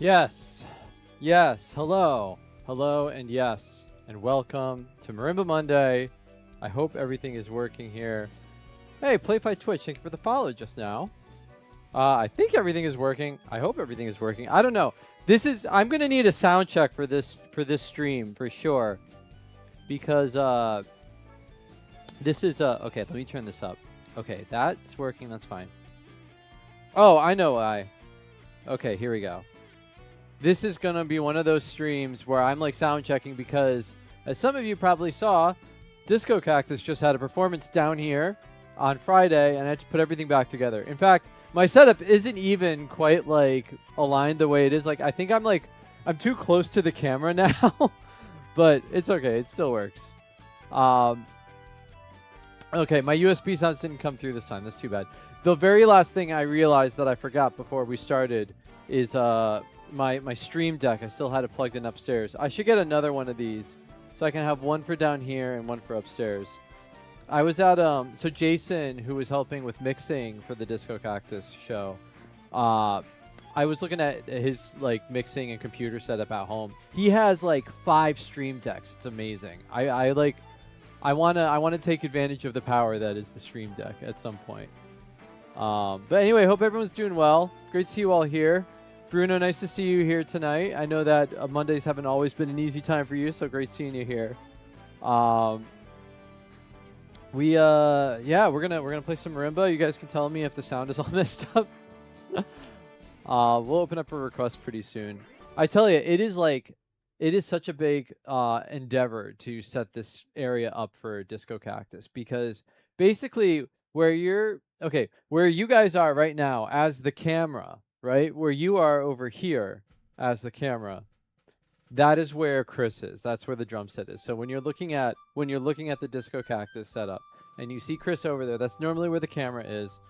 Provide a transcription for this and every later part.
Yes. Yes. Hello. Hello and yes. And welcome to Marimba Monday. I hope everything is working here. Hey, PlayFight Twitch, thank you for the follow just now. I think everything is working. I hope everything is working. I don't know. I'm going to need a sound check for this stream for sure. Because this is okay, let me turn this up. Okay, that's working. That's fine. Oh, I know why. Okay, here we go. This is going to be one of those streams where I'm like sound checking because, as some of you probably saw, Disco Cactus just had a performance down here on Friday, and I had to put everything back together. In fact, my setup isn't even quite like aligned the way it is. Like, I think I'm too close to the camera now, but it's okay. It still works. Okay, my USB sounds didn't come through this time. That's too bad. The very last thing I realized that I forgot before we started is my stream deck. I still had it plugged in upstairs. I should get another one of these so I can have one for down here and one for upstairs. I was at so Jason, who was helping with mixing for the Disco Cactus show, I was looking at his like mixing and computer setup at home. He has like 5 stream decks. It's amazing. I want to take advantage of the power that is the stream deck at some point. But anyway, hope everyone's doing well. Great to see you all here. Bruno, nice to see you here tonight. I know that Mondays haven't always been an easy time for you, so great seeing you here. Yeah, we're gonna play some marimba. You guys can tell me if the sound is all messed up. We'll open up a request pretty soon. I tell you, it is such a big endeavor to set this area up for Disco Cactus, because basically where you guys are right now as the camera, right? Where you are over here as the camera, that is where Chris is. That's where the drum set is. So when you're looking at the Disco Cactus setup and you see Chris over there, that's normally where the camera is.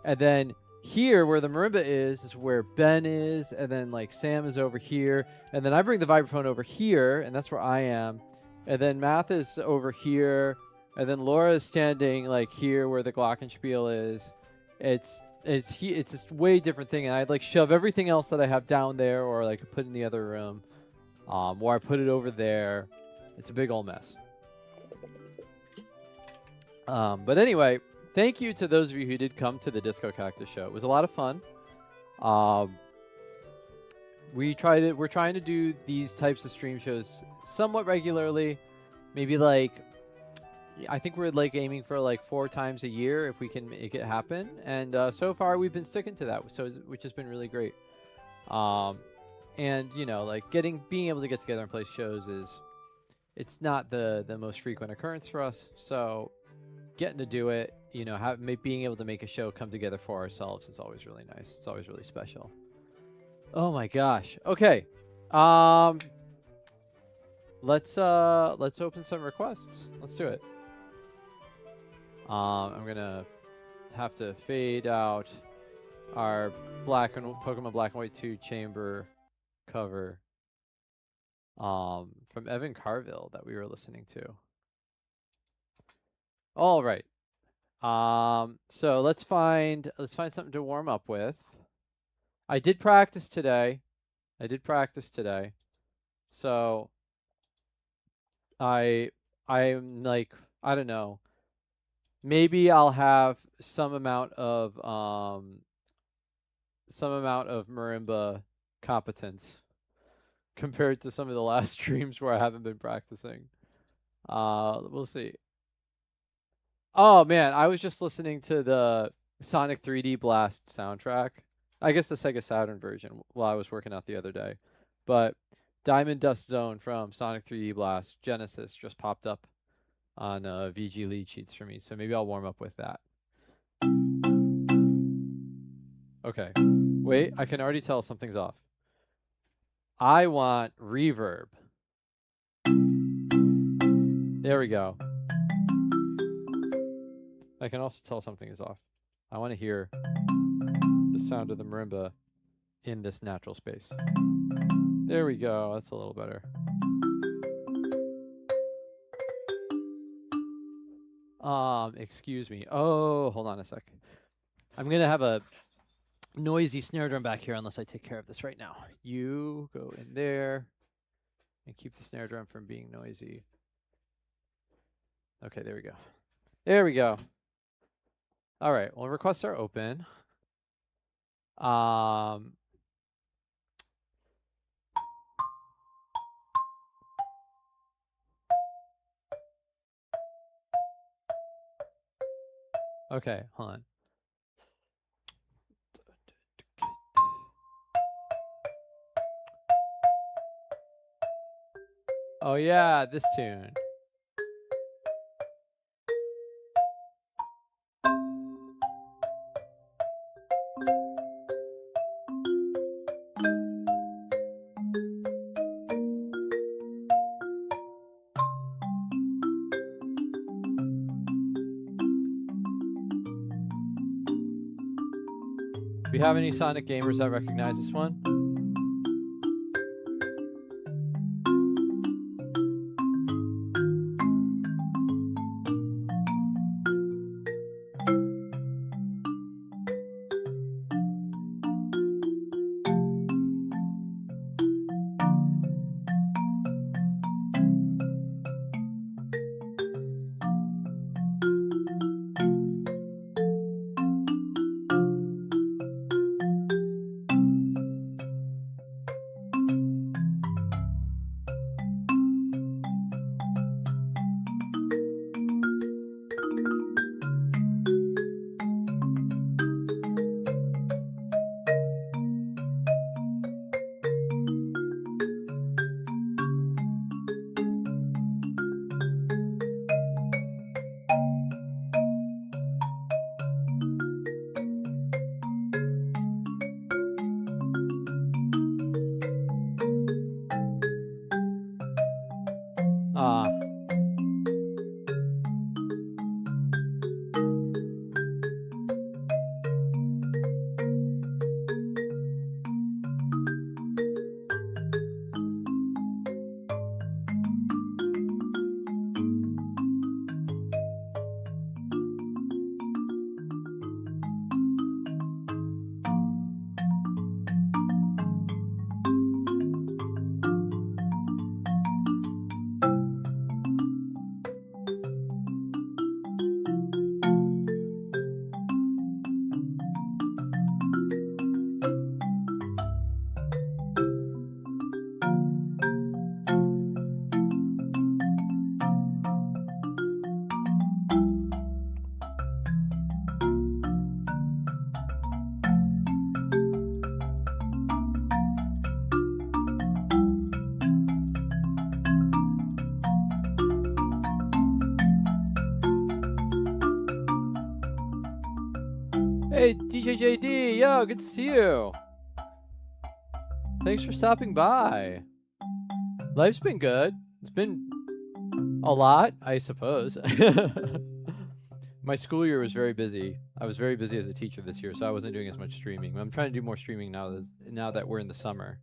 And then here where the marimba is where Ben is, and then like Sam is over here, and then I bring the vibraphone over here, and that's where I am. And then Math is over here, and then Laura is standing like here where the glockenspiel is. It's just way different thing, and I'd like shove everything else that I have down there, or like put in the other room, or I put it over there. It's a big old mess. But anyway, thank you to those of you who did come to the Disco Cactus show. It was a lot of fun. We're trying to do these types of stream shows somewhat regularly. Maybe like, I think we're like aiming for like 4 times a year if we can make it happen. And so far we've been sticking to that, which has been really great. And you know, like being able to get together and play shows it's not the most frequent occurrence for us. So getting to do it, you know, being able to make a show come together for ourselves is always really nice. It's always really special. Oh my gosh. Okay. Let's open some requests. Let's do it. I'm gonna have to fade out our Pokemon Black and White 2 chamber cover from Evan Carville that we were listening to. All right. So let's find something to warm up with. I did practice today. So I'm like, I don't know. Maybe I'll have some amount of marimba competence compared to some of the last streams where I haven't been practicing. We'll see. Oh man, I was just listening to the Sonic 3D Blast soundtrack. I guess the Sega Saturn version while I was working out the other day. But Diamond Dust Zone from Sonic 3D Blast Genesis just popped up on VG lead sheets for me, so maybe I'll warm up with that. Okay. Wait, I can already tell something's off. I want reverb. There we go. I can also tell something is off. I want to hear the sound of the marimba in this natural space. There we go. That's a little better. Excuse me. Oh, hold on a sec. I'm gonna have a noisy snare drum back here unless I take care of this right now. You go in there and keep the snare drum from being noisy. Okay, there we go. There we go. All right, well, requests are open. Okay, hold on. Oh yeah, this tune. Do we have any Sonic gamers that recognize this one? Hey, DJJD, yo, good to see you. Thanks for stopping by. Life's been good. It's been a lot, I suppose. My school year was very busy. I was very busy as a teacher this year, so I wasn't doing as much streaming. I'm trying to do more streaming now that we're in the summer.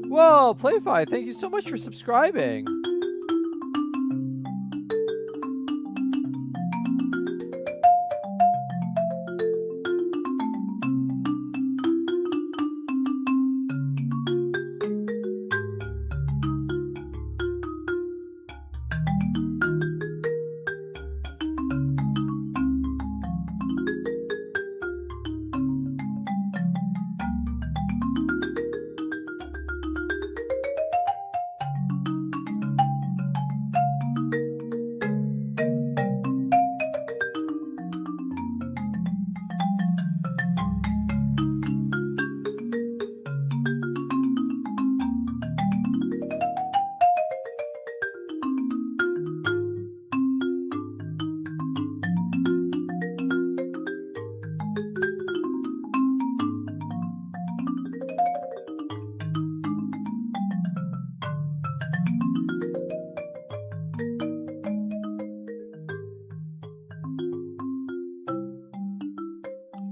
Whoa, Playfi, thank you so much for subscribing.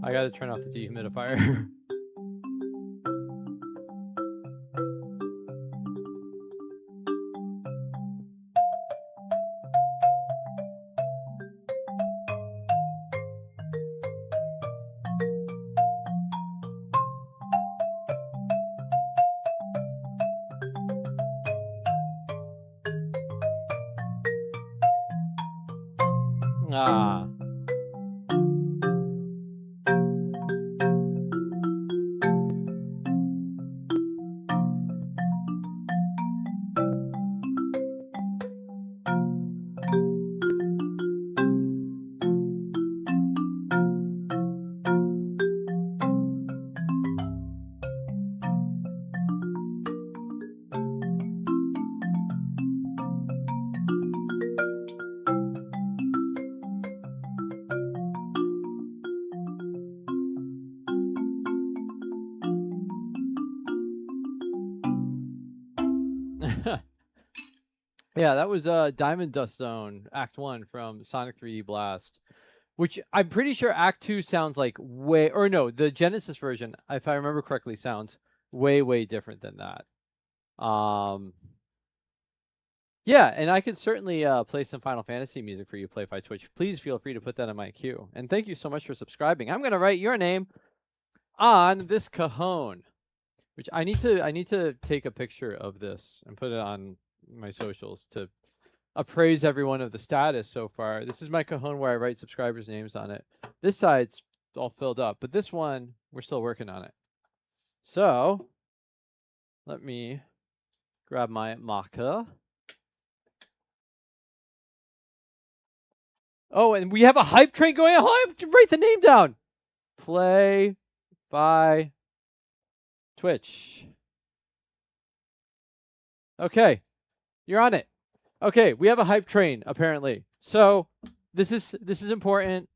I gotta turn off the dehumidifier. Ah. Yeah, that was Diamond Dust Zone Act 1 from Sonic 3D Blast, which I'm pretty sure Act 2 sounds like way, or no, the Genesis version, if I remember correctly, sounds way different than that. Yeah, and I could certainly play some Final Fantasy music for you, Play5 Twitch. Please feel free to put that in my queue. And thank you so much for subscribing. I'm gonna write your name on this cajon, which I need to take a picture of this and put it on my socials to appraise everyone of the status so far. This is my cajon where I write subscribers' names on it. This side's all filled up, but this one, we're still working on it. So, let me grab my marker. Oh, and we have a hype train going on. I have to write the name down. Play5 Twitch. Okay, you're on it. Okay, we have a hype train apparently. So this is important.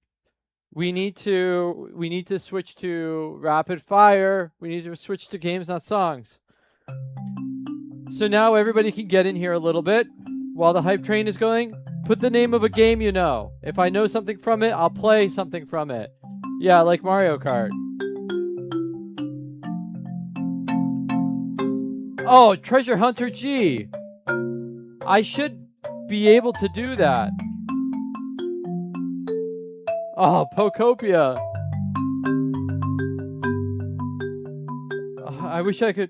We need to switch to rapid fire. We need to switch to games, not songs. So now everybody can get in here a little bit while the hype train is going. Put the name of a game you know. If I know something from it, I'll play something from it. Yeah, like Mario Kart. Oh, Treasure Hunter G. I should be able to do that. Oh, Pokopia. I wish I could...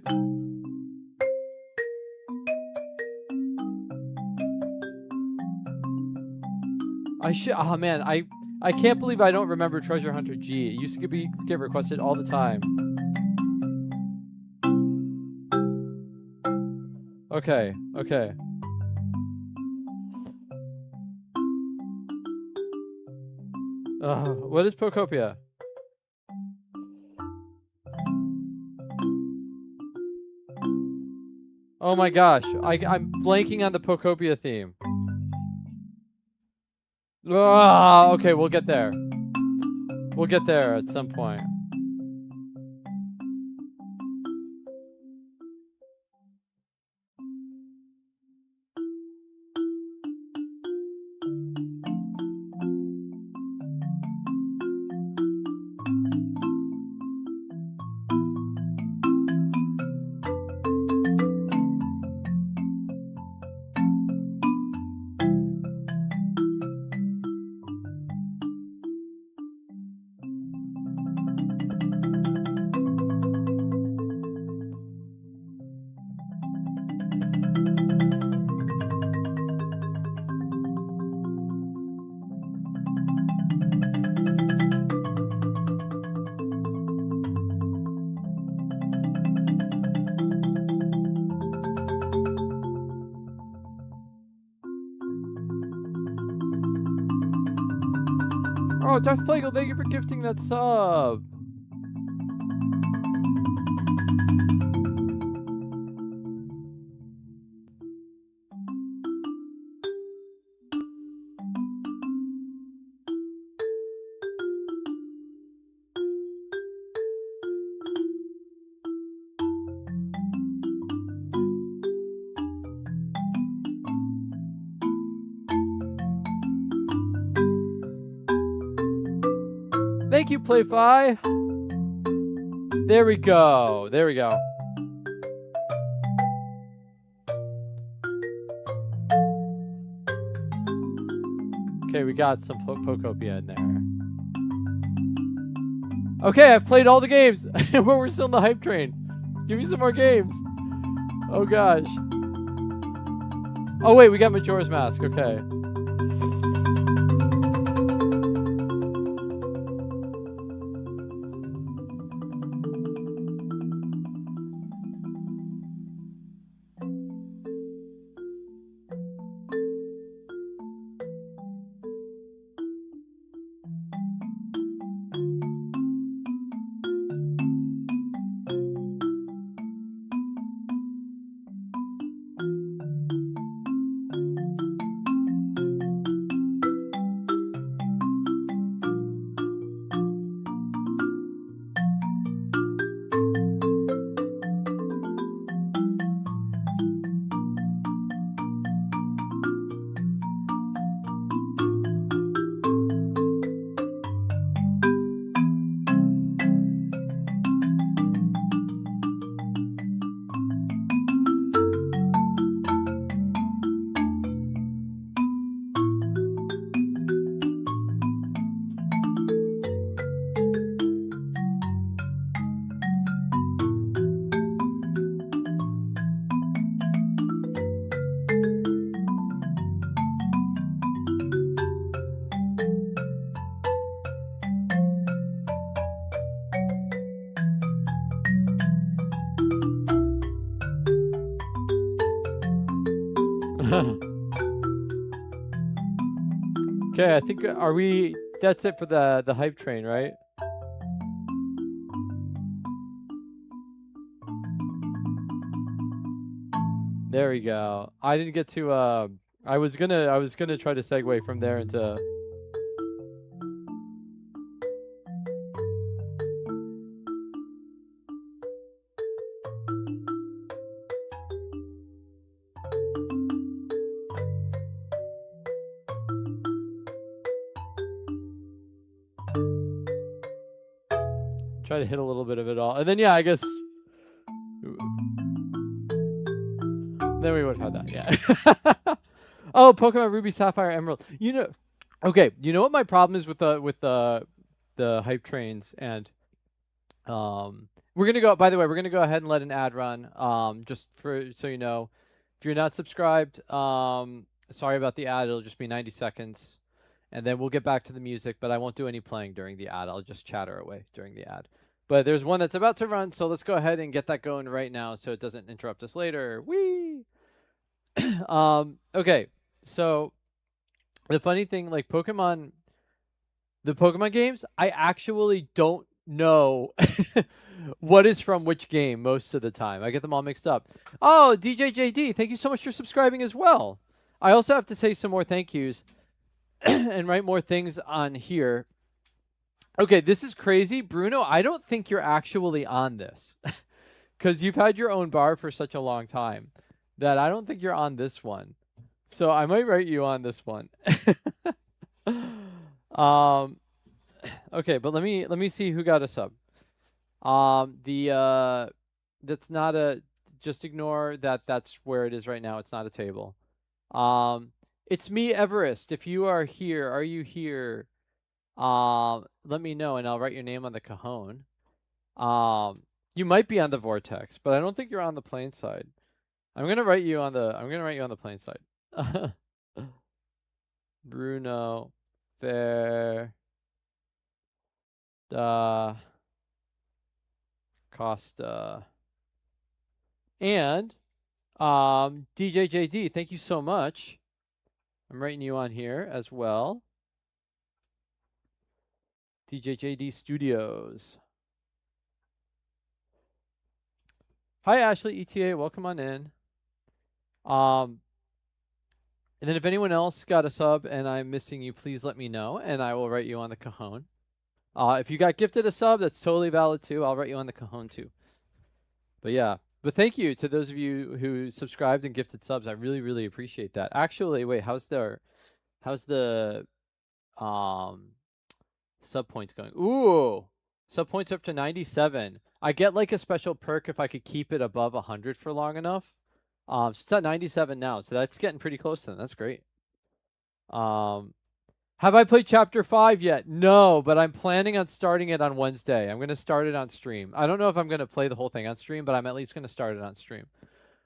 Oh man, I can't believe I don't remember Treasure Hunter G. It used to get requested all the time. Okay. What is Pokopia? Oh my gosh, I'm blanking on the Pokopia theme. Okay, we'll get there. We'll get there at some point. Oh, Jeff Plagle, thank you for gifting that sub. Thank you, Play5. There we go. There we go. Okay, we got some Pokopia in there. Okay, I've played all the games. We're still in the hype train. Give me some more games. Oh gosh. Oh wait, we got Majora's Mask. Okay. Okay, I think are we? That's it for the hype train, right? There we go. I didn't get to. I was gonna try to segue from there into. Try to hit a little bit of it all, and then yeah, I guess. Then we would have had that, yeah. Oh, Pokemon Ruby, Sapphire, Emerald. You know, okay. You know what my problem is with the hype trains, and we're gonna go. By the way, we're gonna go ahead and let an ad run. Just for so you know, if you're not subscribed, sorry about the ad. It'll just be 90 seconds, and then we'll get back to the music. But I won't do any playing during the ad. I'll just chatter away during the ad. But there's one that's about to run, so let's go ahead and get that going right now, so it doesn't interrupt us later. Whee! Okay, so the funny thing, like the Pokemon games, I actually don't know what is from which game most of the time. I get them all mixed up. Oh, DJJD, thank you so much for subscribing as well. I also have to say some more thank yous and write more things on here. Okay, this is crazy. Bruno, I don't think you're actually on this because you've had your own bar for such a long time that I don't think you're on this one. So I might write you on this one. Okay, but let me see who got a sub. That's not a, just ignore that that's where it is right now. It's not a table. It's me, Everest. If you are here, are you here? Let me know and I'll write your name on the cajon. You might be on the vortex, but I don't think you're on the plain side. I'm gonna write you on the plain side. Bruno Fair Costa and DJJD, thank you so much. I'm writing you on here as well. DJJD Studios. Hi Ashley ETA, welcome on in. And then if anyone else got a sub and I'm missing you, please let me know and I will write you on the cajon. If you got gifted a sub, that's totally valid too. I'll write you on the cajon too. But yeah, but thank you to those of you who subscribed and gifted subs. I really, really appreciate that. Actually, wait, how's the sub points going? Ooh, sub points up to 97. I get like a special perk if I could keep it above 100 for long enough. So it's at 97 now, so that's getting pretty close to them. That's great. Have I played Chapter 5 yet? No, but I'm planning on starting it on Wednesday. I'm going to start it on stream. I don't know if I'm going to play the whole thing on stream, but I'm at least going to start it on stream.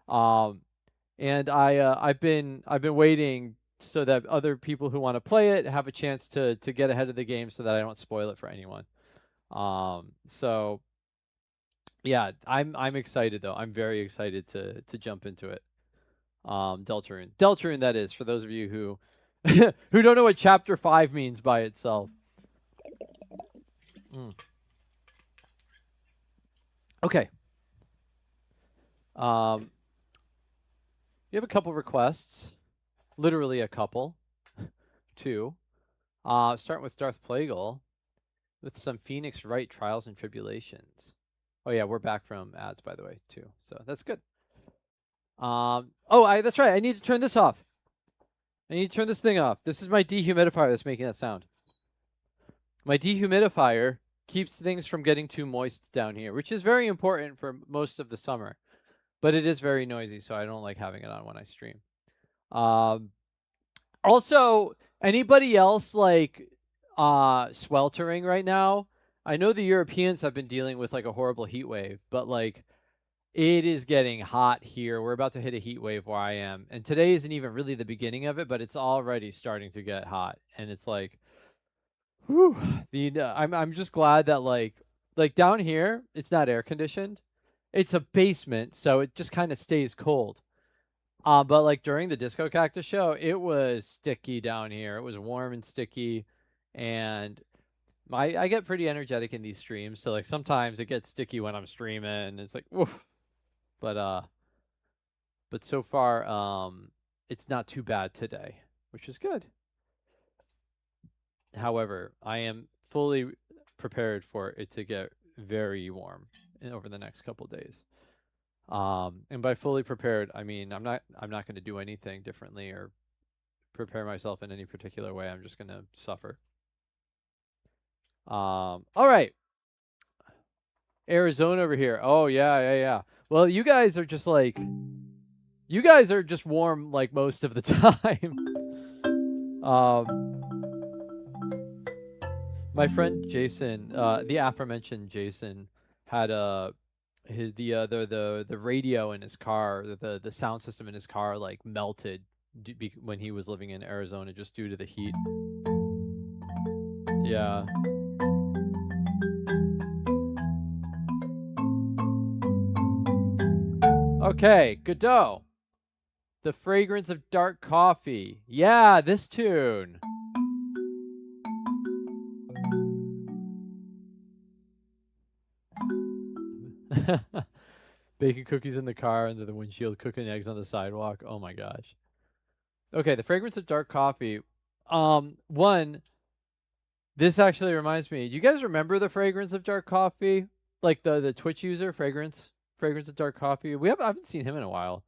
And I've been waiting so that other people who want to play it have a chance to get ahead of the game so that I don't spoil it for anyone. So yeah, I'm excited though. I'm very excited to jump into it. Deltarune, that is, for those of you who who don't know what Chapter 5 means by itself. Okay. You have a couple requests. Literally a couple. Two. Starting with Darth Plagueis with some Phoenix Wright Trials and Tribulations. Oh yeah, we're back from ads, by the way, too. So that's good. That's right. I need to turn this off. I need to turn this thing off. This is my dehumidifier that's making that sound. My dehumidifier keeps things from getting too moist down here, which is very important for most of the summer. But it is very noisy, so I don't like having it on when I stream. Also, anybody else like sweltering right now? I know the Europeans have been dealing with like a horrible heat wave, but like it is getting hot here. We're about to hit a heat wave where I am. And today isn't even really the beginning of it, but it's already starting to get hot. And it's like, whew, I'm just glad that like down here, it's not air conditioned. It's a basement, so it just kind of stays cold. But like during the Disco Cactus show, it was sticky down here. It was warm and sticky, and I get pretty energetic in these streams, so like sometimes it gets sticky when I'm streaming. It's like woof. But but so far it's not too bad today, which is good. However, I am fully prepared for it to get very warm over the next couple days. And by fully prepared, I mean I'm not going to do anything differently or prepare myself in any particular way. I'm just going to suffer. All right. Arizona over here. Oh yeah. Well, you guys are just warm like most of the time. My friend Jason, the aforementioned Jason, had the radio in his car, the sound system in his car like melted when he was living in Arizona just due to the heat. Yeah. Okay, Godot. The fragrance of dark coffee. Yeah, this tune. Baking cookies in the car under the windshield, cooking eggs on the sidewalk. Oh my gosh. Okay, the fragrance of dark coffee. One, this actually reminds me. Do you guys remember the fragrance of dark coffee? Like the Twitch user fragrance of dark coffee. I haven't seen him in a while.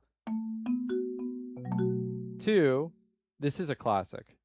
Two, this is a classic.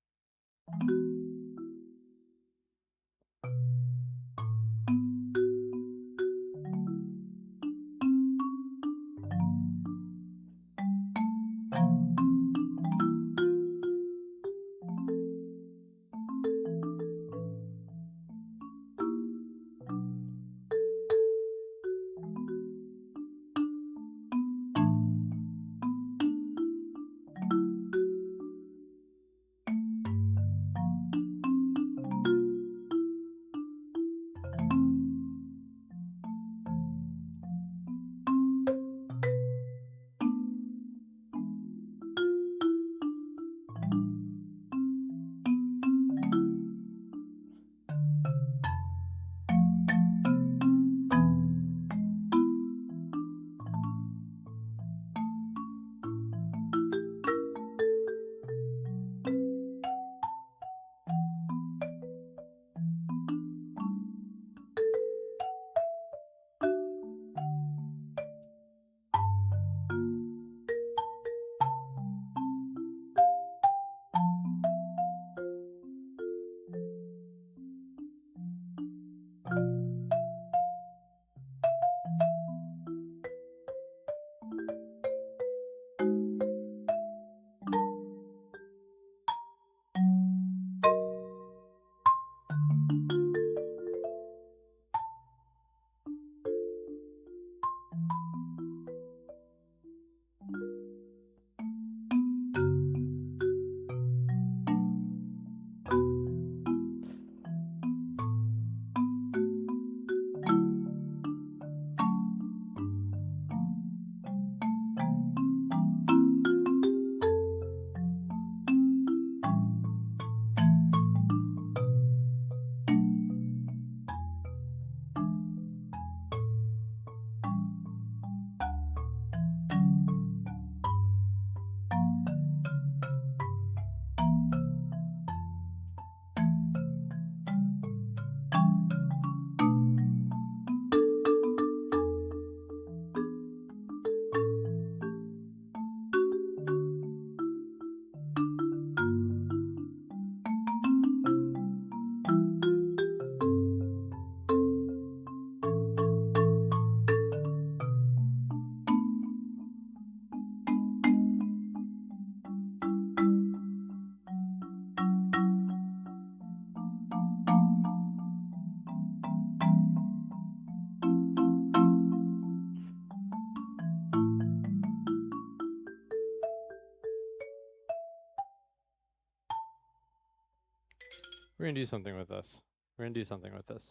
We're gonna do something with this. We're gonna do something with this.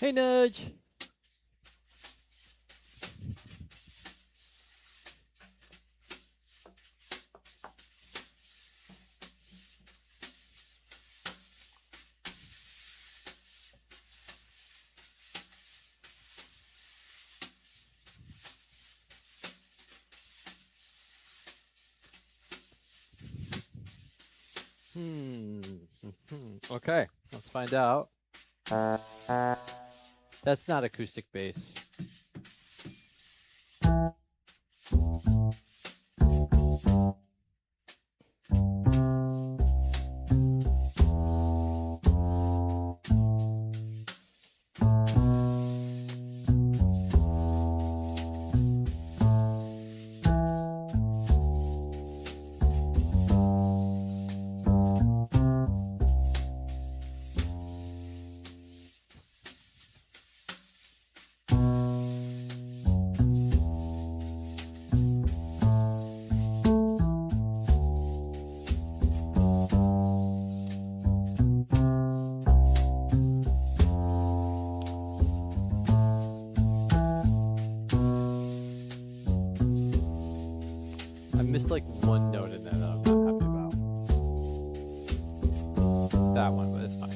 Hey, Nudge. Okay, let's find out. That's not acoustic bass. I missed like one note in there that I'm not happy about. That one, but it's fine.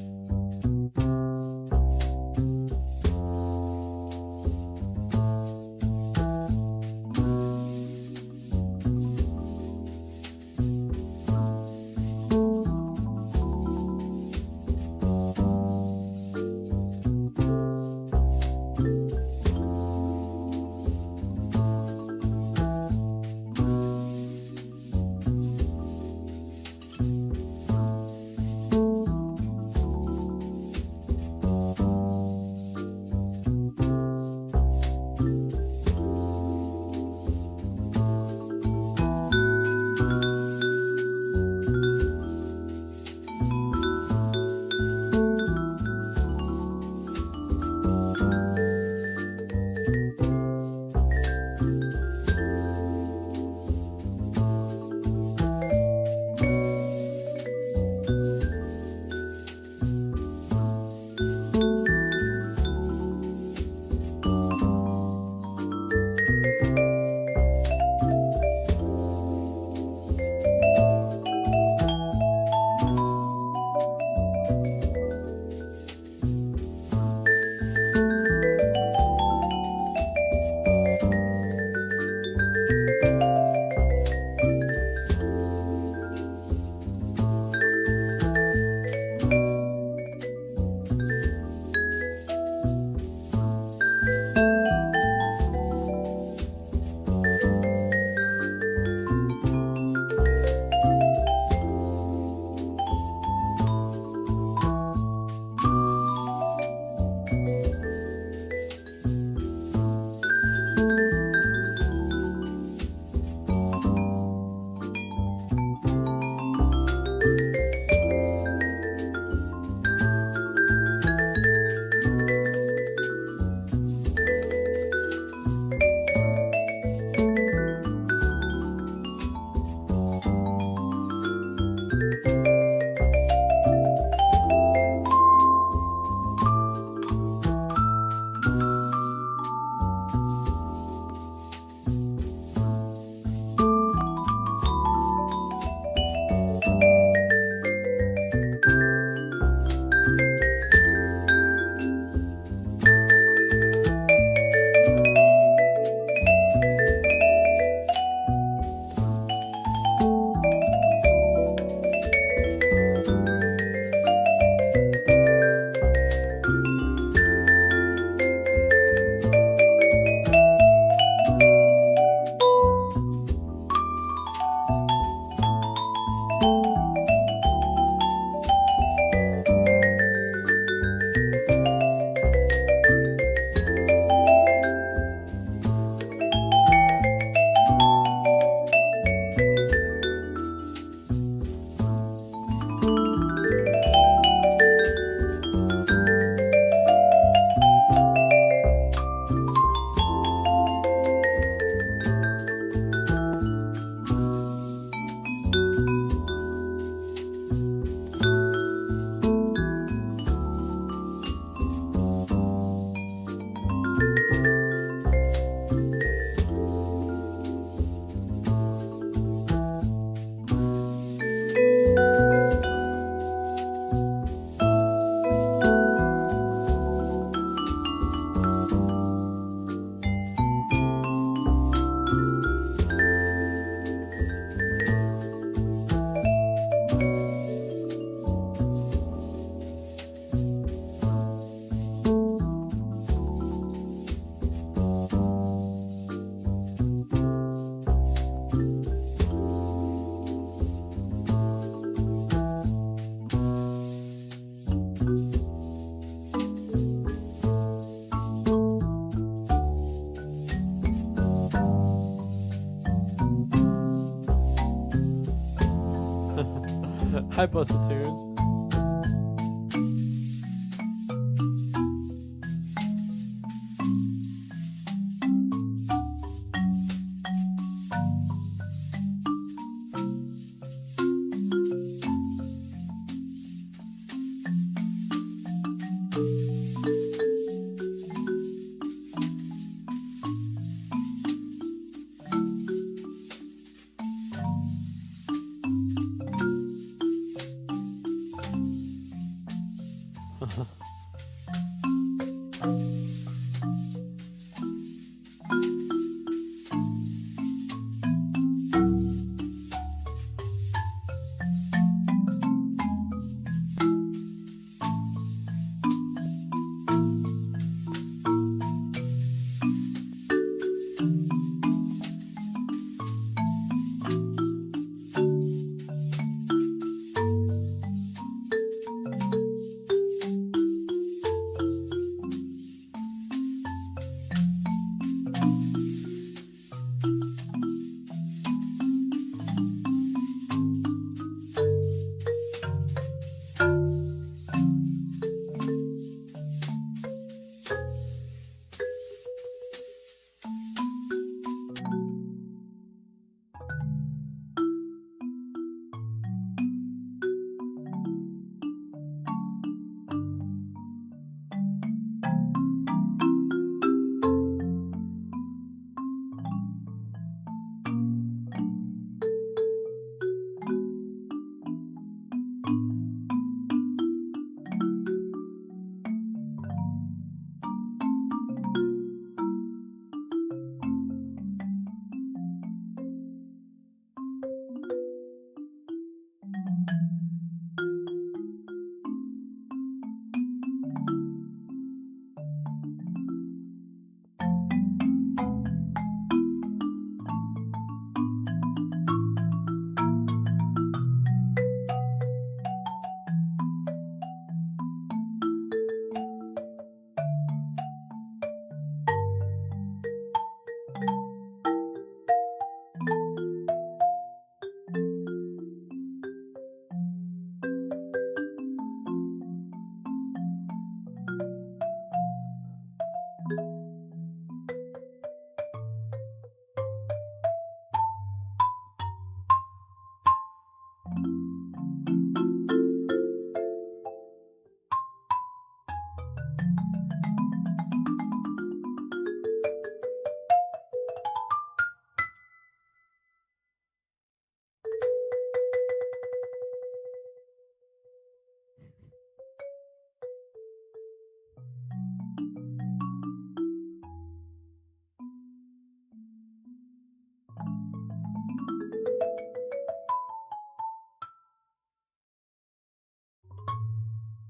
Hi, Bustle Tunes.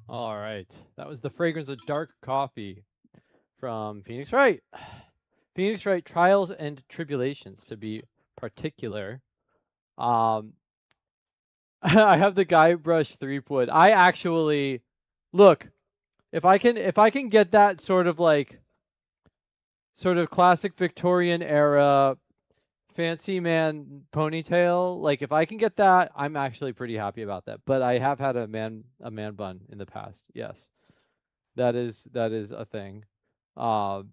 All right. That was The Fragrance of Dark Coffee from Phoenix Wright. Phoenix Wright Trials and Tribulations, to be particular. I have the Guybrush Threepwood. I actually look, if I can get that sort of classic Victorian era fancy man ponytail, like if I can get that, I'm actually pretty happy about that. But I have had a man bun in the past. Yes. That is a thing. But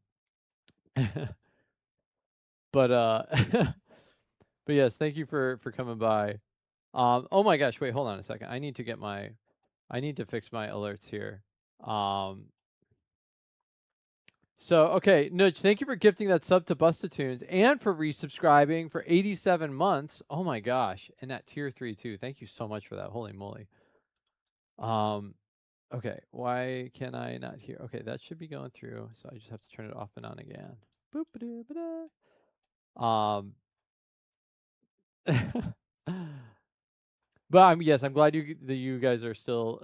but yes, thank you for coming by. Oh my gosh, wait, hold on a second. I need to fix my alerts here. So, okay, Nudge, thank you for gifting that sub to Bustatunes and for resubscribing for 87 months. Oh my gosh. And that tier 3 too. Thank you so much for that. Holy moly. Okay, why can I not hear? Okay, that should be going through. So I just have to turn it off and on again. Boop -a -ba -da. But yes, I'm glad that you guys are still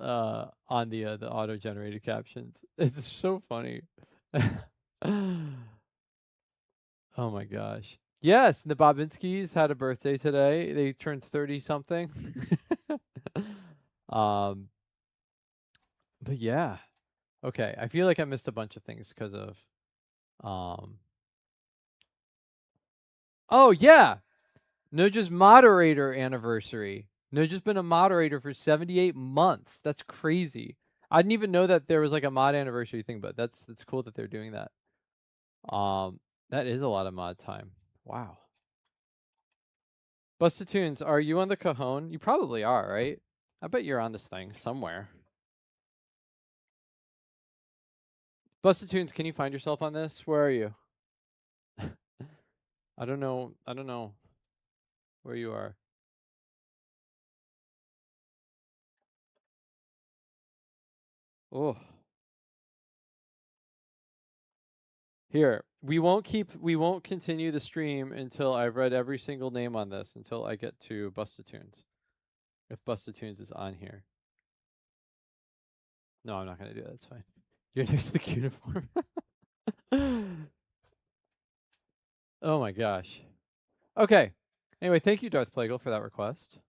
on the auto-generated captions. It's so funny. Oh my gosh. Yes, the Bobinskis had a birthday today. They turned 30 something. But yeah. Okay, I feel like I missed a bunch of things because of oh yeah. Nudge's moderator anniversary. No, just been a moderator for 78 months. That's crazy. I didn't even know that there was like a mod anniversary thing, but that's cool that they're doing that. That is a lot of mod time. Wow. Busted Tunes, are you on the Cajon? You probably are, right? I bet you're on this thing somewhere. Busted Tunes, can you find yourself on this? Where are you? I don't know where you are. Oh. Here, we won't continue the stream until I've read every single name on this, until I get to Busted Tunes. If Busted Tunes is on here. No, I'm not gonna do that, it's fine. You're next to the cuneiform. Oh my gosh. Okay. Anyway, thank you, Darth Plagueis, for that request.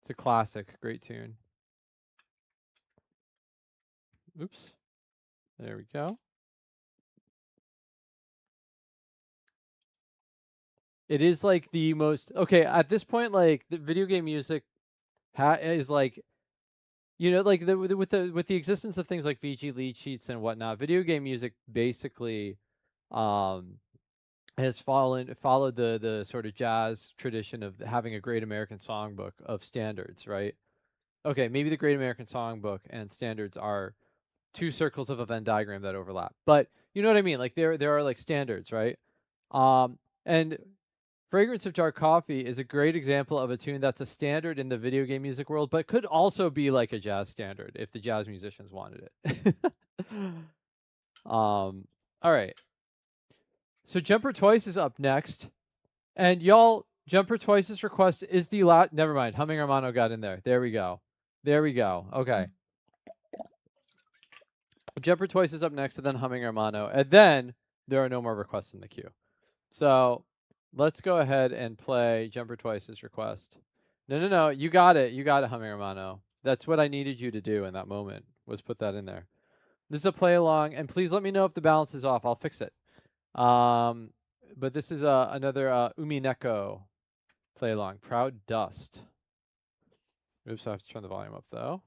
It's a classic, great tune. Oops. There we go. It is like the most okay at this point. Like the video game music is like, you know, like with the existence of things like VG lead sheets and whatnot. Video game music basically has followed the sort of jazz tradition of having a Great American Songbook of standards, right? Okay, maybe the Great American Songbook and standards are two circles of a Venn diagram that overlap, but you know what I mean. Like there are like standards, right? And Fragrance of Dark Coffee is a great example of a tune that's a standard in the video game music world, but could also be like a jazz standard if the jazz musicians wanted it. All right. So Jumper Twice is up next. And y'all, Jumper Twice's request is the last. Never mind. Humming Hermano got in there. There we go. There we go. Okay. Jumper Twice is up next, and then Humming Hermano. And then there are no more requests in the queue. So let's go ahead and play Jumper Twice's request. No. You got it. You got it, Humming Hermano. That's what I needed you to do in that moment, was put that in there. This is a play along, and please let me know if the balance is off. I'll fix it. But this is another Umineko play along. Proud Dust. Oops, I have to turn the volume up though.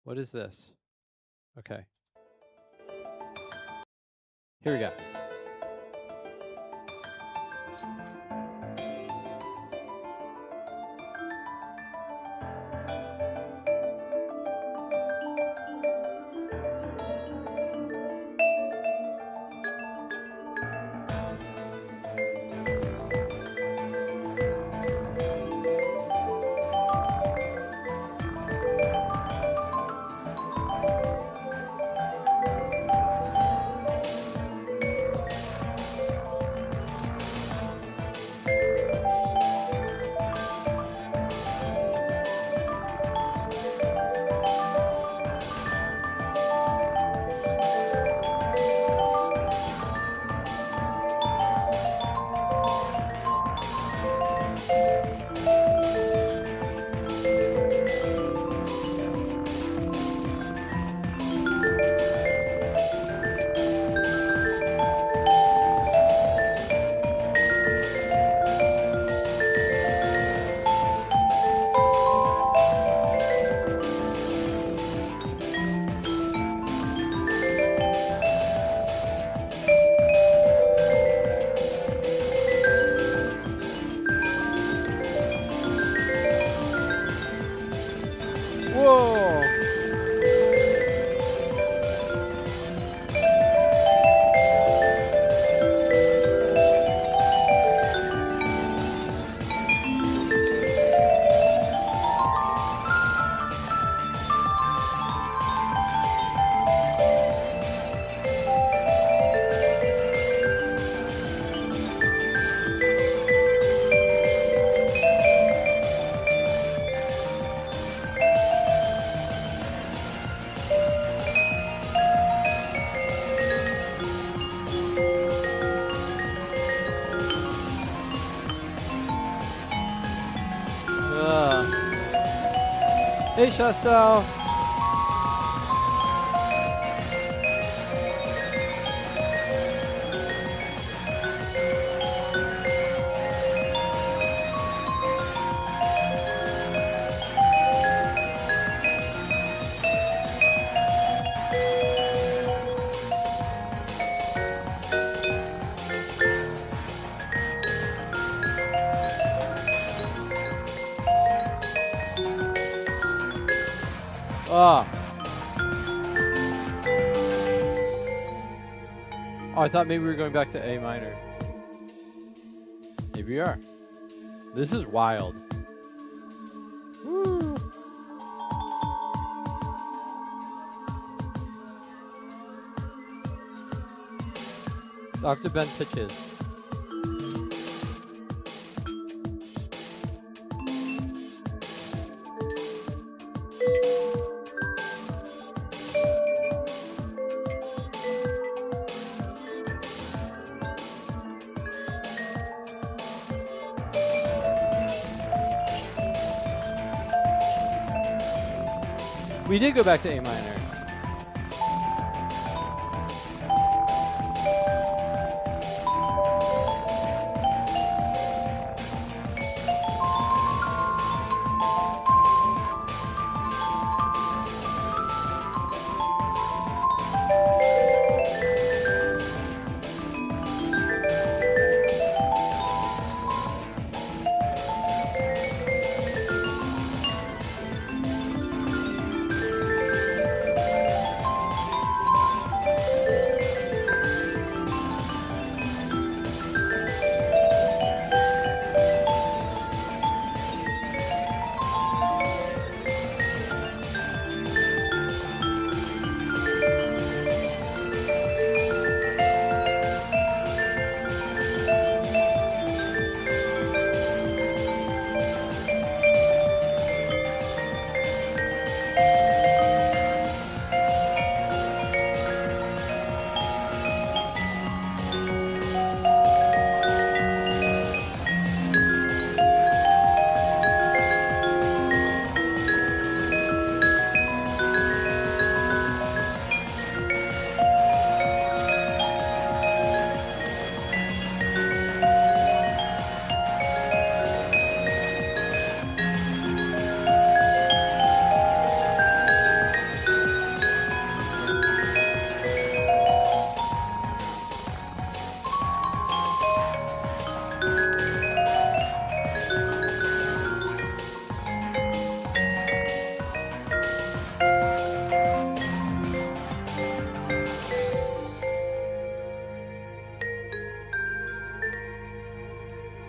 What is this? Okay. Here we go. Hey, Shasta. Oh, I thought maybe we were going back to A minor. Maybe we are. This is wild. Woo. Dr. Ben pitches. We did go back to A minor.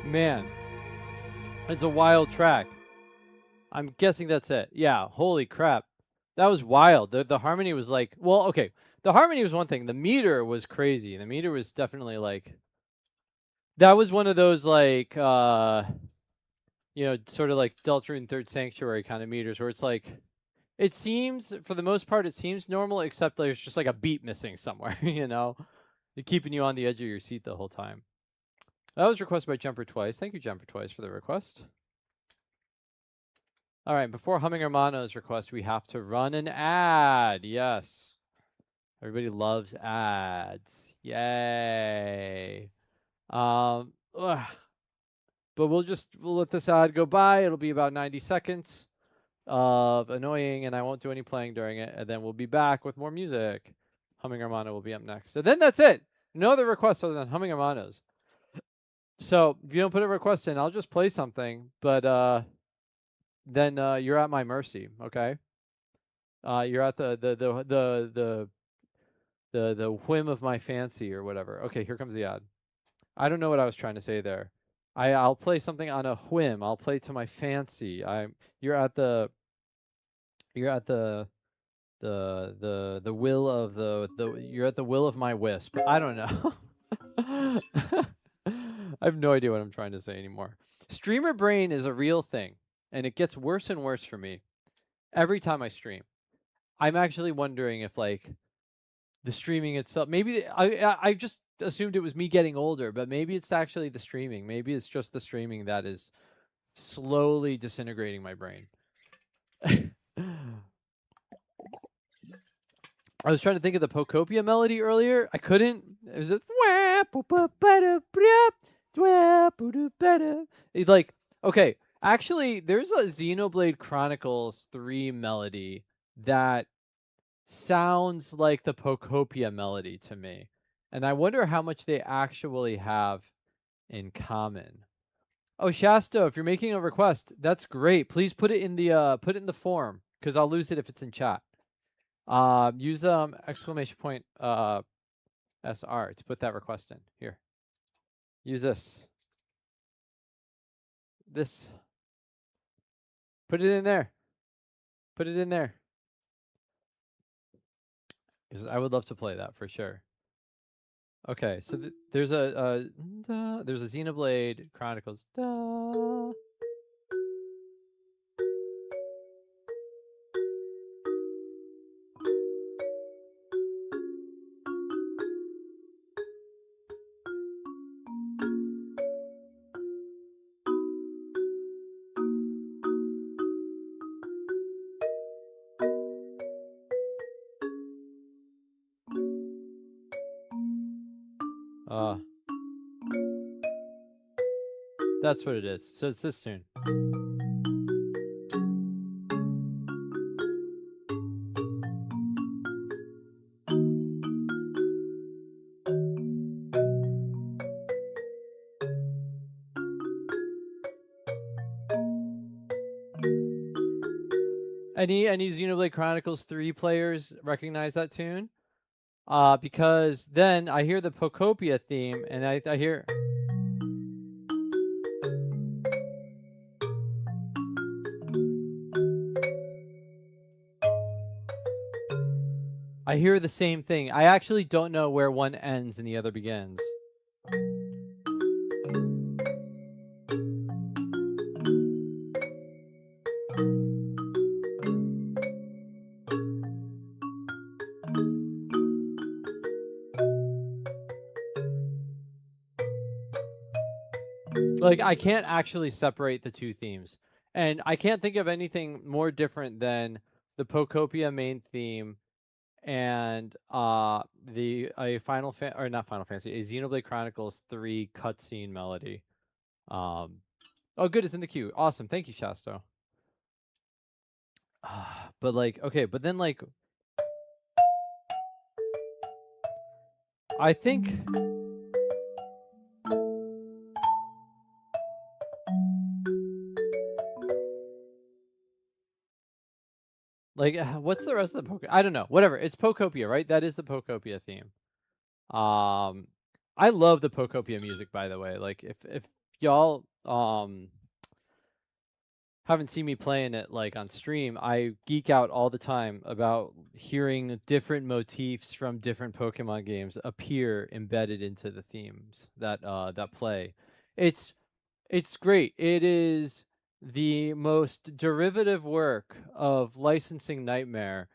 Man, it's a wild track. I'm guessing that's it. Yeah, holy crap. That was wild. The harmony was like, well, okay. The harmony was one thing. The meter was crazy. The meter was definitely like, that was one of those like, you know, sort of like Deltarune Third Sanctuary kind of meters where it's like, it seems, for the most part, it seems normal, except there's just like a beat missing somewhere, you know? They're keeping you on the edge of your seat the whole time. That was requested by Jumper Twice. Thank you, Jumper Twice, for the request. All right, before Humming Hermano's request, we have to run an ad. Yes. Everybody loves ads. Yay. But we'll let this ad go by. It'll be about 90 seconds of annoying, and I won't do any playing during it, and then we'll be back with more music. Humming Hermano will be up next. So then that's it. No other requests other than Humming Hermanos. So if you don't put a request in, I'll just play something, but then you're at my mercy, okay? You're at the whim of my fancy or whatever. Okay, here comes the ad. I don't know what I was trying to say there. I'll play something on a whim. I'll play to my fancy. You're at the will of you're at the will of my wisp. I don't know. I have no idea what I'm trying to say anymore. Streamer brain is a real thing, and it gets worse and worse for me every time I stream. I'm actually wondering if like the streaming itself, maybe I just assumed it was me getting older, but maybe it's actually the streaming. Maybe it's just the streaming that is slowly disintegrating my brain. I was trying to think of the Pocopia melody earlier. I couldn't. It was like, okay, actually, there's a Xenoblade Chronicles 3 melody that sounds like the Pocopia melody to me. And I wonder how much they actually have in common. Oh, Shasta, if you're making a request, that's great. Please put it in the forum, because I'll lose it if it's in chat. Use exclamation point SR to put that request in. Here. Use this. This. Put it in there. Put it in there. Because I would love to play that for sure. Okay, so there's a Xenoblade Chronicles. That's what it is. So it's this tune. Any Xenoblade Chronicles 3 players recognize that tune? Because then I hear the Pocopia theme, and I hear... I hear the same thing. I actually don't know where one ends and the other begins. Like, I can't actually separate the two themes. And I can't think of anything more different than the Pocopia main theme and not Final Fantasy, a Xenoblade Chronicles 3 cutscene melody. Oh, good, it's in the queue. Awesome, thank you, Shasto. But like, okay, but then like, I think. Like, what's the rest of the Pocopia? I don't know. Whatever. It's Pocopia, right? That is the Pocopia theme. I love the Pocopia music, by the way. Like, if y'all haven't seen me playing it like on stream, I geek out all the time about hearing different motifs from different Pokemon games appear embedded into the themes that that play. It's great. It is the most derivative work of licensing nightmare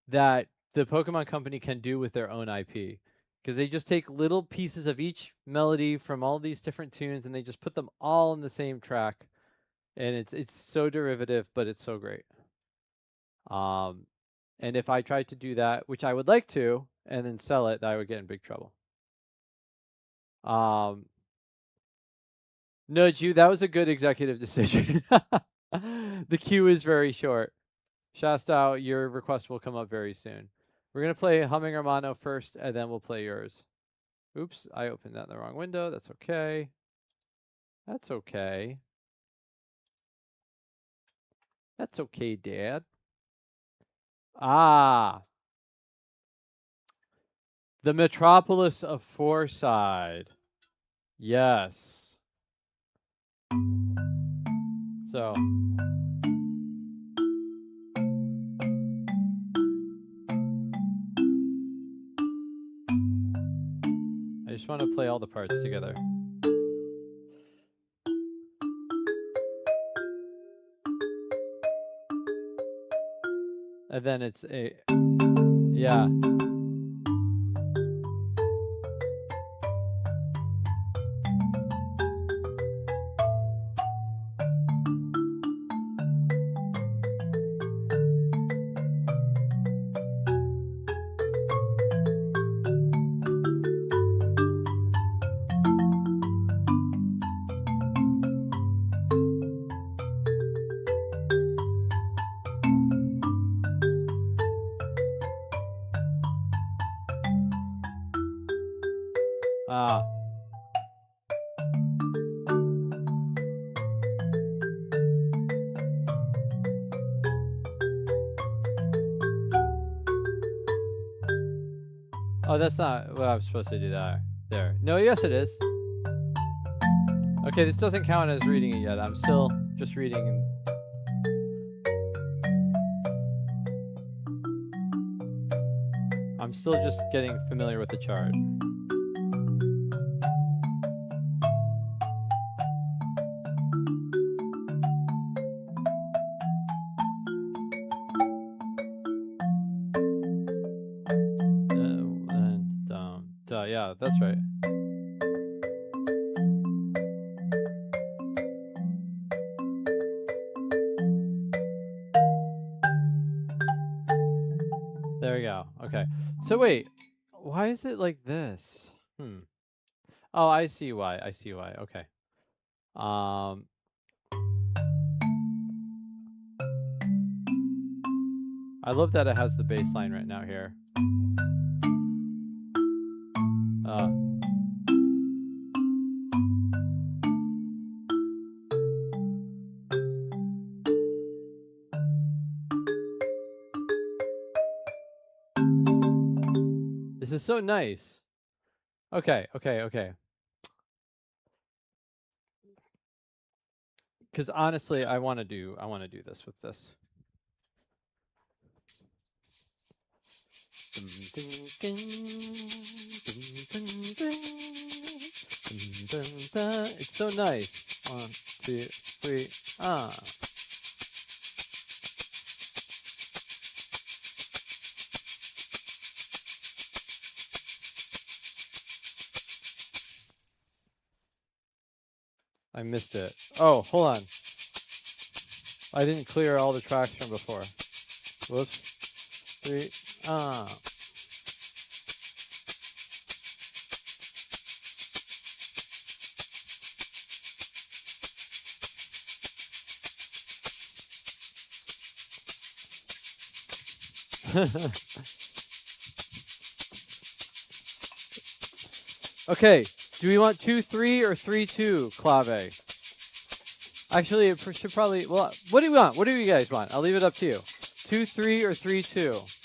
that the Pokemon Company can do with their own IP. Because they just take little pieces of each melody from all these different tunes and they just put them all in the same track. And it's so derivative, but it's so great. And if I tried to do that, which I would like to, and then sell it, I would get in big trouble. Nudge you, that was a good executive decision. The queue is very short. Shasta, your request will come up very soon. We're going to play Humming Hermano first, and then we'll play yours. Oops, I opened that in the wrong window. That's okay. That's okay. That's okay, Dad. Ah. The Metropolis of Fourside. Yes. So. I just want to play all the parts together. And then it's a, yeah. Oh, that's not what I'm supposed to do there. No, yes it is. Okay, this doesn't count as reading it yet. I'm still just reading. I'm still just getting familiar with the chart. Yeah, that's right. There we go. Okay. So wait, why is it like this? Oh, I see why. I see why. Okay. I love that it has the bass line right now here. This is so nice. Okay. Because honestly, I want to do this with this. It's so nice. 1, 2, 3. I missed it. Oh, hold on. I didn't clear all the tracks from before. Whoops. 3. Okay, do we want 2-3 or 3-2 clave? Actually, it should probably. Well, what do we want? What do you guys want? I'll leave it up to you. 2-3 or 3-2.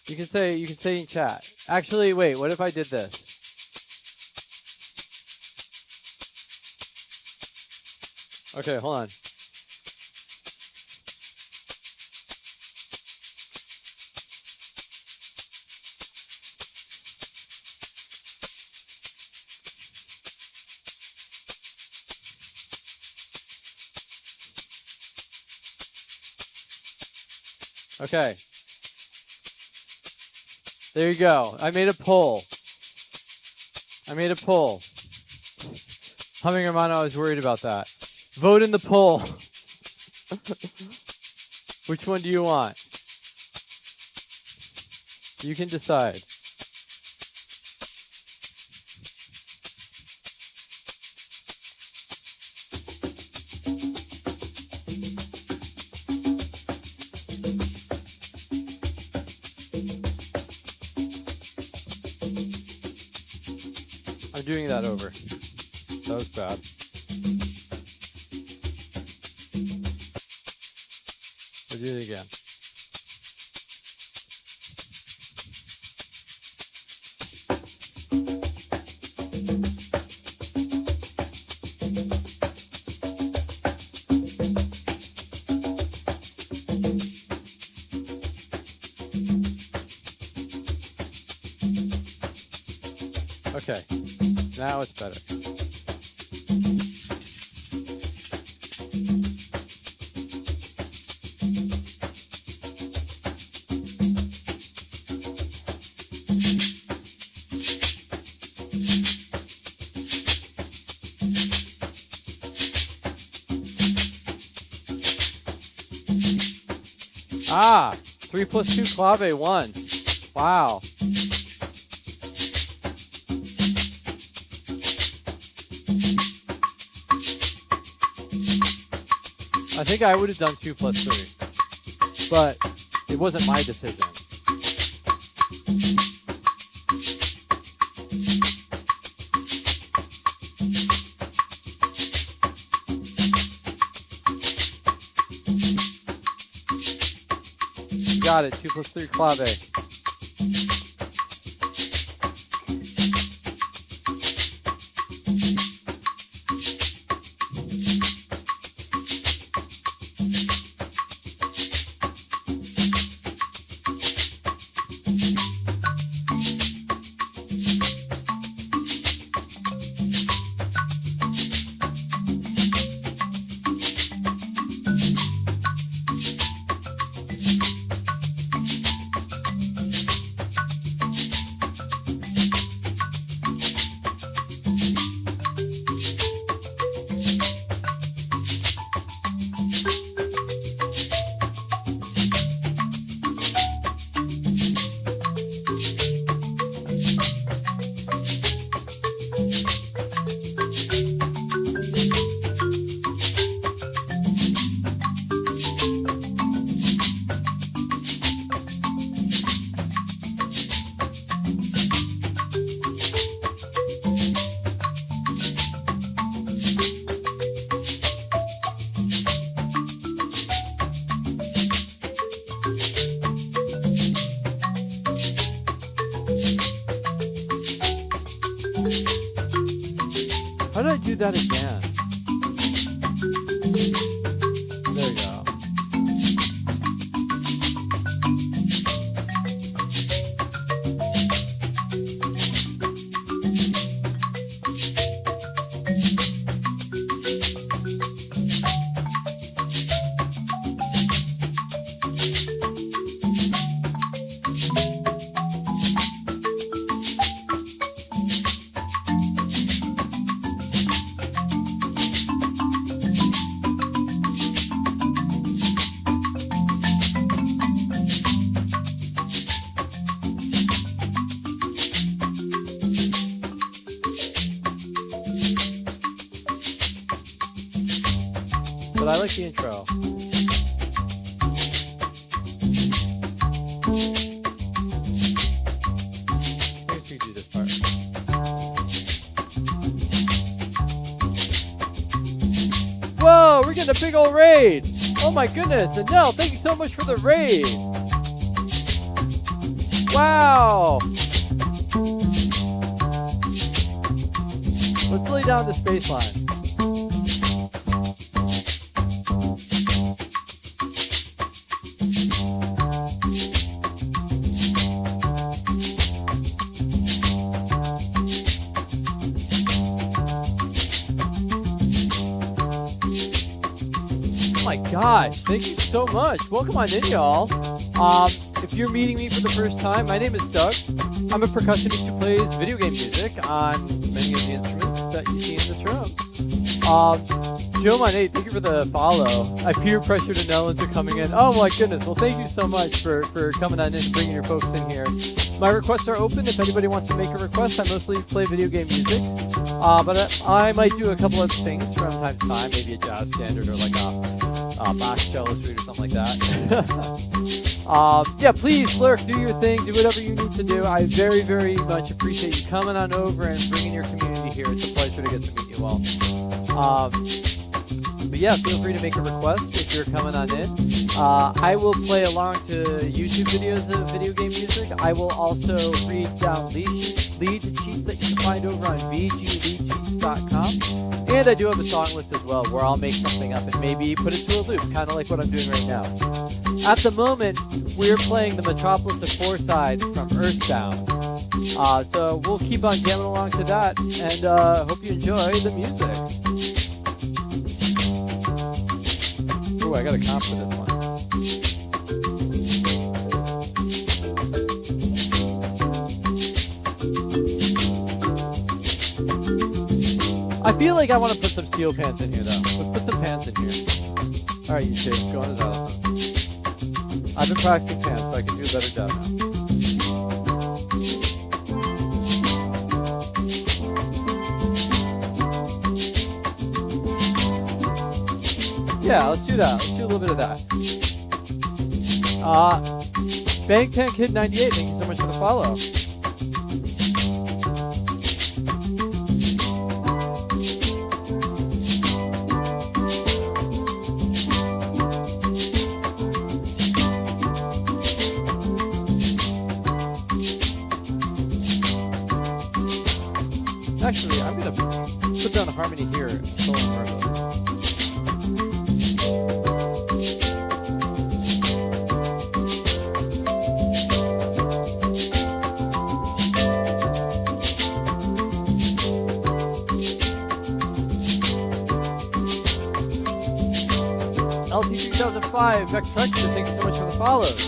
You can say in chat. Actually, wait. What if I did this? Okay, hold on. Okay. There you go. I made a poll. Humming Hermano, I was worried about that. Vote in the poll. Which one do you want? You can decide. I'm doing that over. That was bad. We'll do it again. Okay, now it's better. Ah, 3 + 2 clave 1. Wow. I think I would have done 2 + 3, but it wasn't my decision. Got it, 2 + 3 clave. Why did I do that again? There we go. But I like the intro. Maybe we do this part. Whoa, we're getting a big old raid. Oh my goodness. And Nell, thank you so much for the raid. Wow. Let's lay down this baseline. Gosh, thank you so much. Welcome on in, y'all. If you're meeting me for the first time, my name is Doug. I'm a percussionist who plays video game music on many of the instruments that you see in this room. Joe Monet, thank you for the follow. I peer pressured Nell into coming in. Oh my goodness. Well, thank you so much for coming on in and bringing your folks in here. My requests are open. If anybody wants to make a request, I mostly play video game music. But I might do a couple other things from time to time, maybe a jazz standard or like a Bach cello suite or something like that. Yeah, please, Lurk, do your thing. Do whatever you need to do. I very, very much appreciate you coming on over and bringing your community here. It's a pleasure to get to meet you all. But yeah, feel free to make a request if you're coming on in. I will play along to YouTube videos of video game music. I will also read down lead sheets that you can find over on VGleadcheats.com. And I do have a song list as well where I'll make something up and maybe put it to a loop, kind of like what I'm doing right now. At the moment, we're playing the Metropolis of Foreside from Earthbound. So we'll keep on jamming along to that, and hope you enjoy the music. Oh, I got a comp for this one. I feel like I want to put some steel pants in here, though. Let's put some pants in here. All right, you two, go on the xylophone. I've been practicing pants, so I can do a better job now. Yeah, let's do that. Let's do a little bit of that. Bangtan Kid 98, thank you so much for the follow. Actually, I'm going to put down a harmony here. Solo and Virgo. LT3005, Vex Trexter, thank you so much for the follows.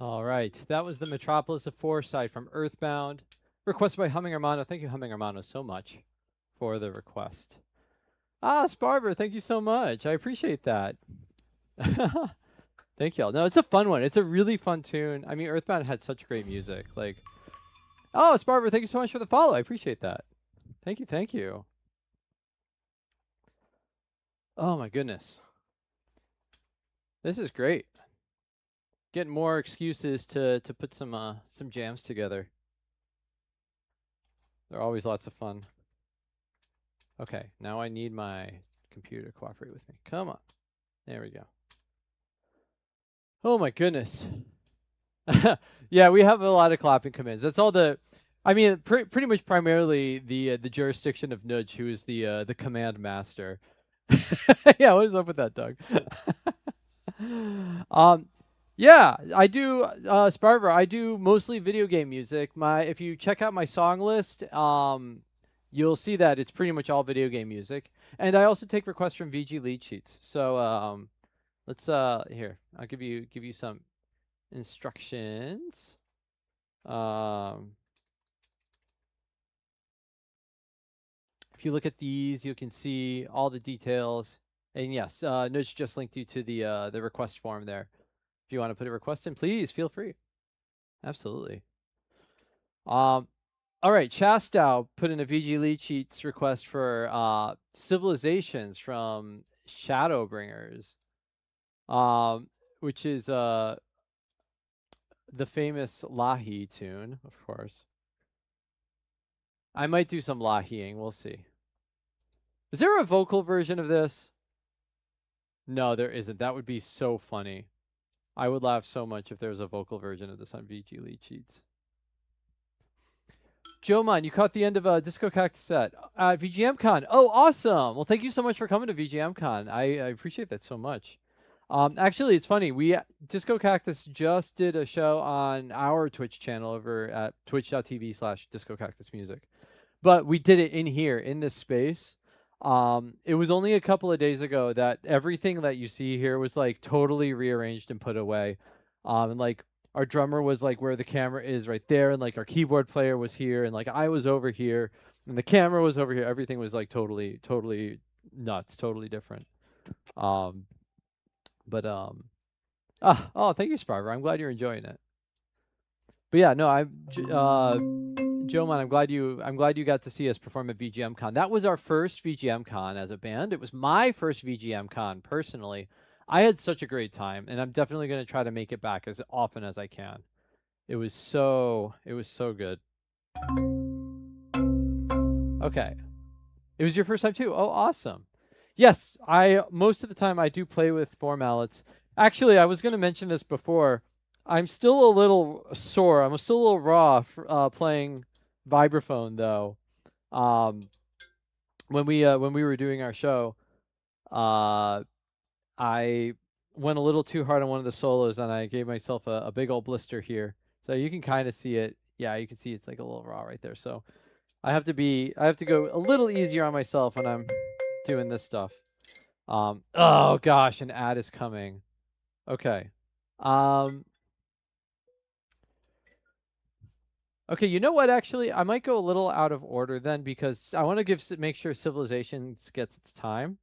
All right, that was the Metropolis of Foresight from Earthbound, requested by Humming Armando. Thank you, Humming Armando, so much for the request. Ah, Sparver, thank you so much. I appreciate that. Thank y'all. No, it's a fun one. It's a really fun tune. I mean, Earthbound had such great music. Like, oh, Sparver, thank you so much for the follow. I appreciate that. Thank you, thank you. Oh my goodness, this is great. Getting more excuses to put some jams together. They're always lots of fun. Okay, now I need my computer to cooperate with me. Come on. There we go. Oh my goodness. Yeah, we have a lot of clapping commands. That's all the, I mean, pretty much primarily the jurisdiction of Nudge, who is the command master. Yeah, what is up with that, Doug? Yeah, I do, Sparver, I do mostly video game music. If you check out my song list, you'll see that it's pretty much all video game music. And I also take requests from VG lead sheets. So, let's, here, I'll give you some instructions. If you look at these, you can see all the details. And yes, Nudge just linked you to the request form there. If you want to put a request in, please feel free. Absolutely. All right, Chastow put in a VG lead sheets request for Civilizations from Shadowbringers, which is the famous Lahi tune, of course. I might do some Lahiing, we'll see. Is there a vocal version of this? No, there isn't. That would be so funny. I would laugh so much if there was a vocal version of this on VG lead sheets. Jomon, you caught the end of a Disco Cactus set at VGMCon. Oh, awesome. Well, thank you so much for coming to VGMCon. I appreciate that so much. Actually, it's funny. Disco Cactus just did a show on our Twitch channel over at twitch.tv/Disco Cactus Music. But we did it in here, in this space. It was only a couple of days ago that everything that you see here was like totally rearranged and put away. And like our drummer was like where the camera is right there, and like our keyboard player was here, and like I was over here, and the camera was over here. Everything was like totally nuts, totally different. Oh, thank you, Sparver. I'm glad you're enjoying it. But yeah, no, Jomon, I'm glad you got to see us perform at VGMCon. That was our first VGMCon as a band. It was my first VGMCon personally. I had such a great time, and I'm definitely going to try to make it back as often as I can. It was so good. Okay. It was your first time too. Oh, awesome. Yes, most of the time I do play with 4 mallets. Actually, I was going to mention this before. I'm still a little sore. I'm still a little raw playing vibraphone though. When we were doing our show, I went a little too hard on one of the solos, and I gave myself a big old blister here. So you can kind of see it. Yeah, you can see it's like a little raw right there. So I have to go a little easier on myself when I'm doing this stuff. Oh gosh, an ad is coming. Okay. Okay, you know what? Actually, I might go a little out of order then, because I want to make sure Civilizations gets its time.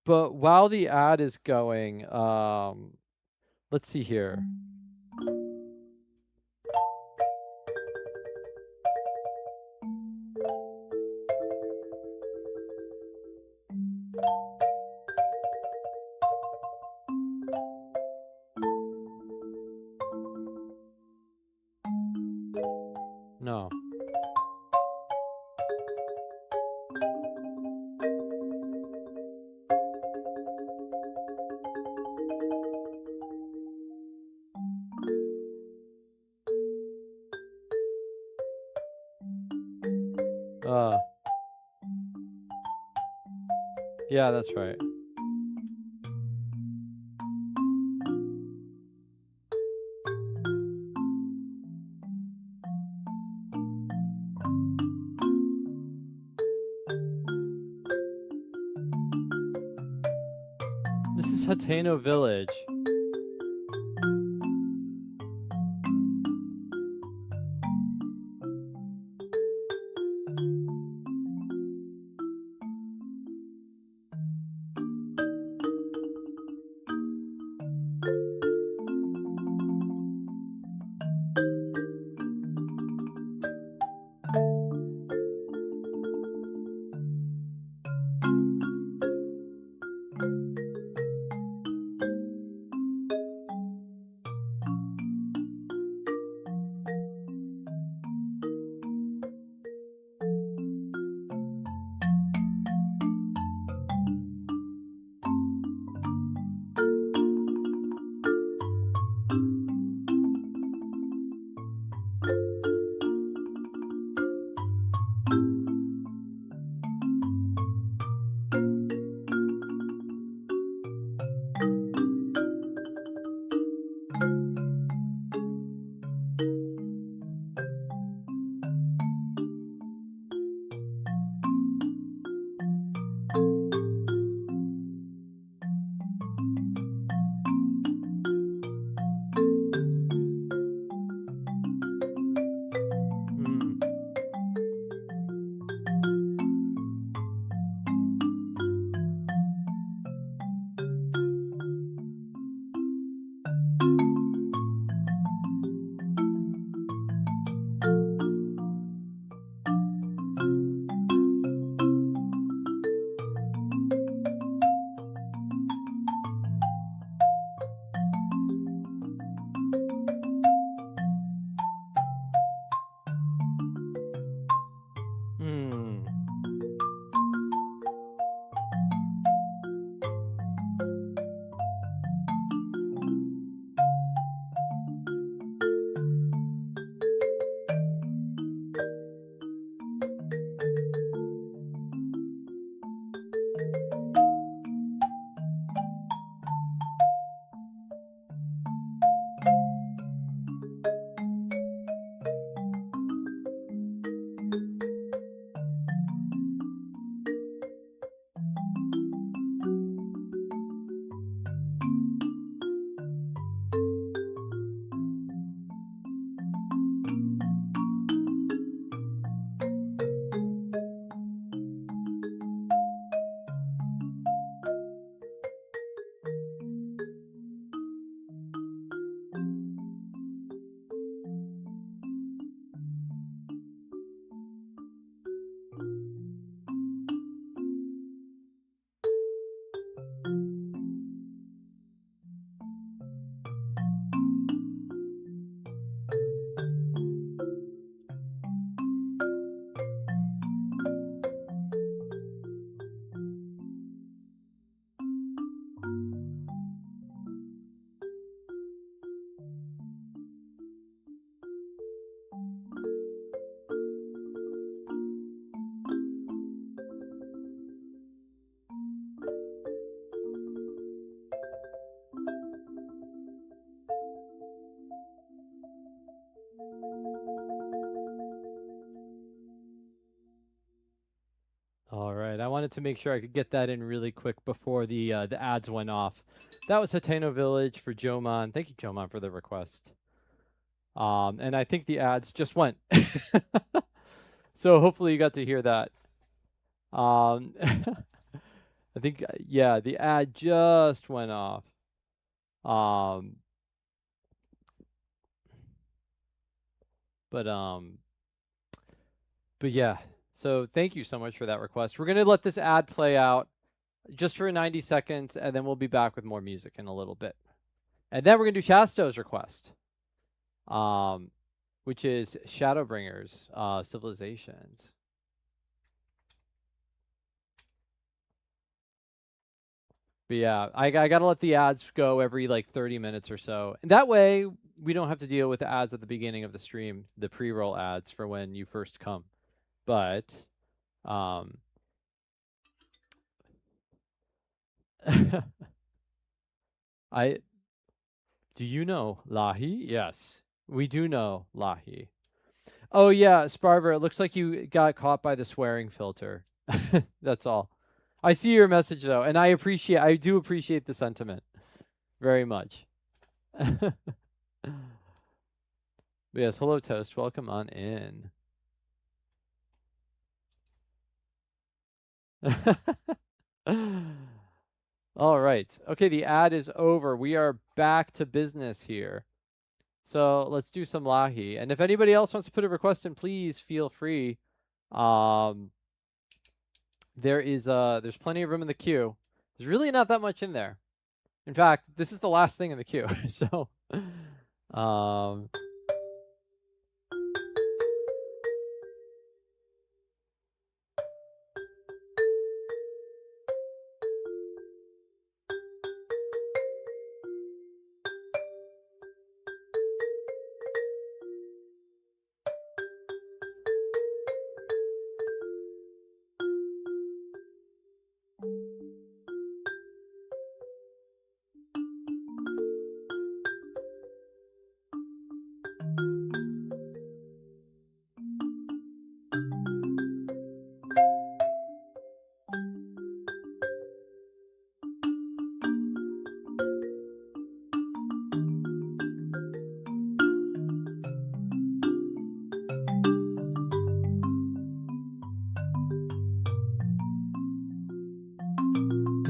But while the ad is going, let's see here. No. Yeah, that's right. This is Hateno Village. wanted to make sure I could get that in really quick before the ads went off. That was Hateno Village for Jomon. Thank you, Jomon, for the request. And I think the ads just went. So hopefully you got to hear that. I think, yeah, the ad just went off. But yeah, so thank you so much for that request. We're going to let this ad play out just for 90 seconds, and then we'll be back with more music in a little bit. And then we're going to do Chasto's request, which is Shadowbringers, Civilizations. But yeah, I got to let the ads go every like 30 minutes or so. And that way, we don't have to deal with the ads at the beginning of the stream, the pre-roll ads for when you first come. But, do you know Lahi? Yes, we do know Lahi. Oh yeah, Sparver, it looks like you got caught by the swearing filter. That's all. I see your message though, and I do appreciate the sentiment very much. Yes, hello Toast, welcome on in. All right. Okay, the ad is over. We are back to business here. So let's do some Lahi. And if anybody else wants to put a request in, please feel free. There's plenty of room in the queue. There's really not that much in there. In fact, this is the last thing in the queue. So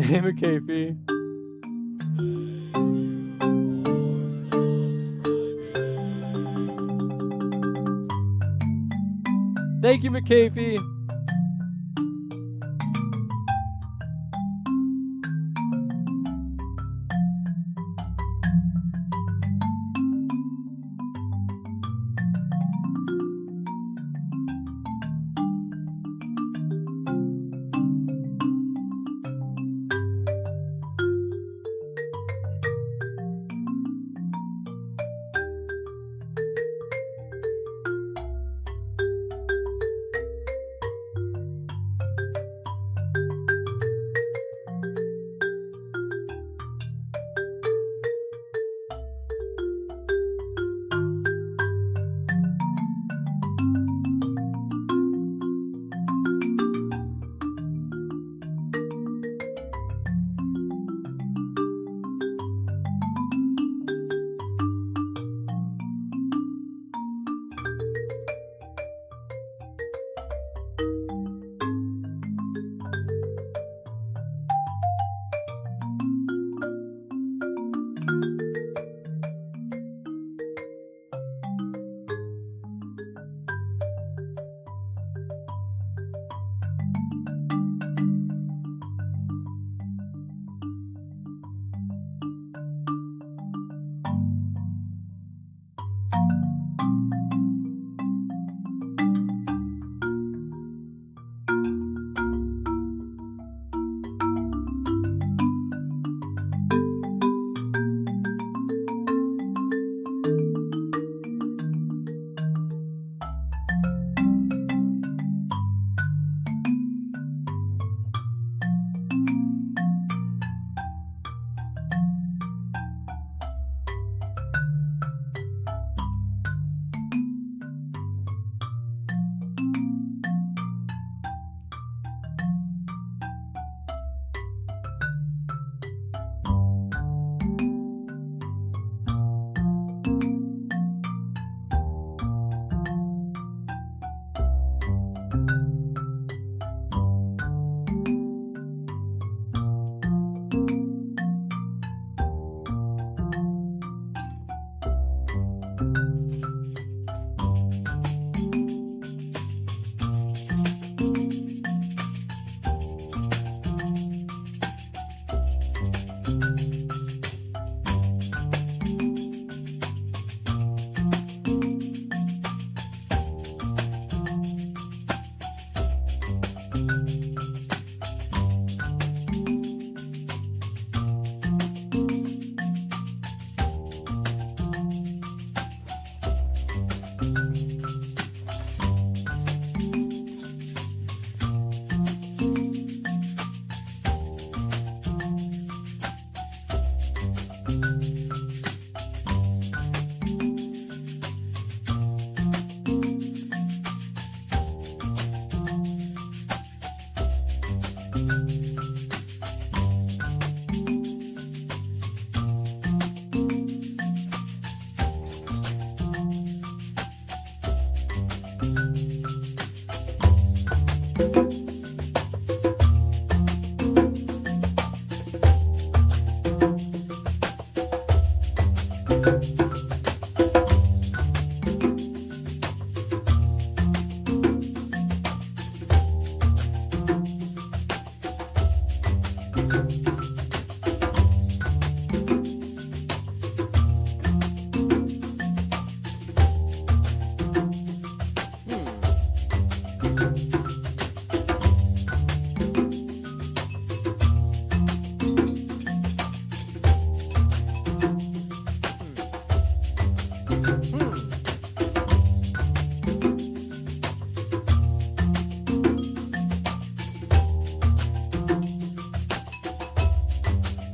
Hey, McAfee. Thank you, McAfee.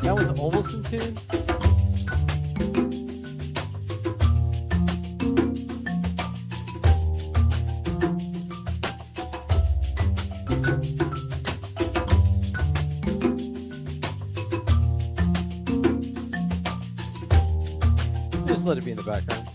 That one's almost in tune. Just let it be in the background.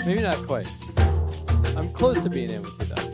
Maybe not quite. I'm close to being able to do that.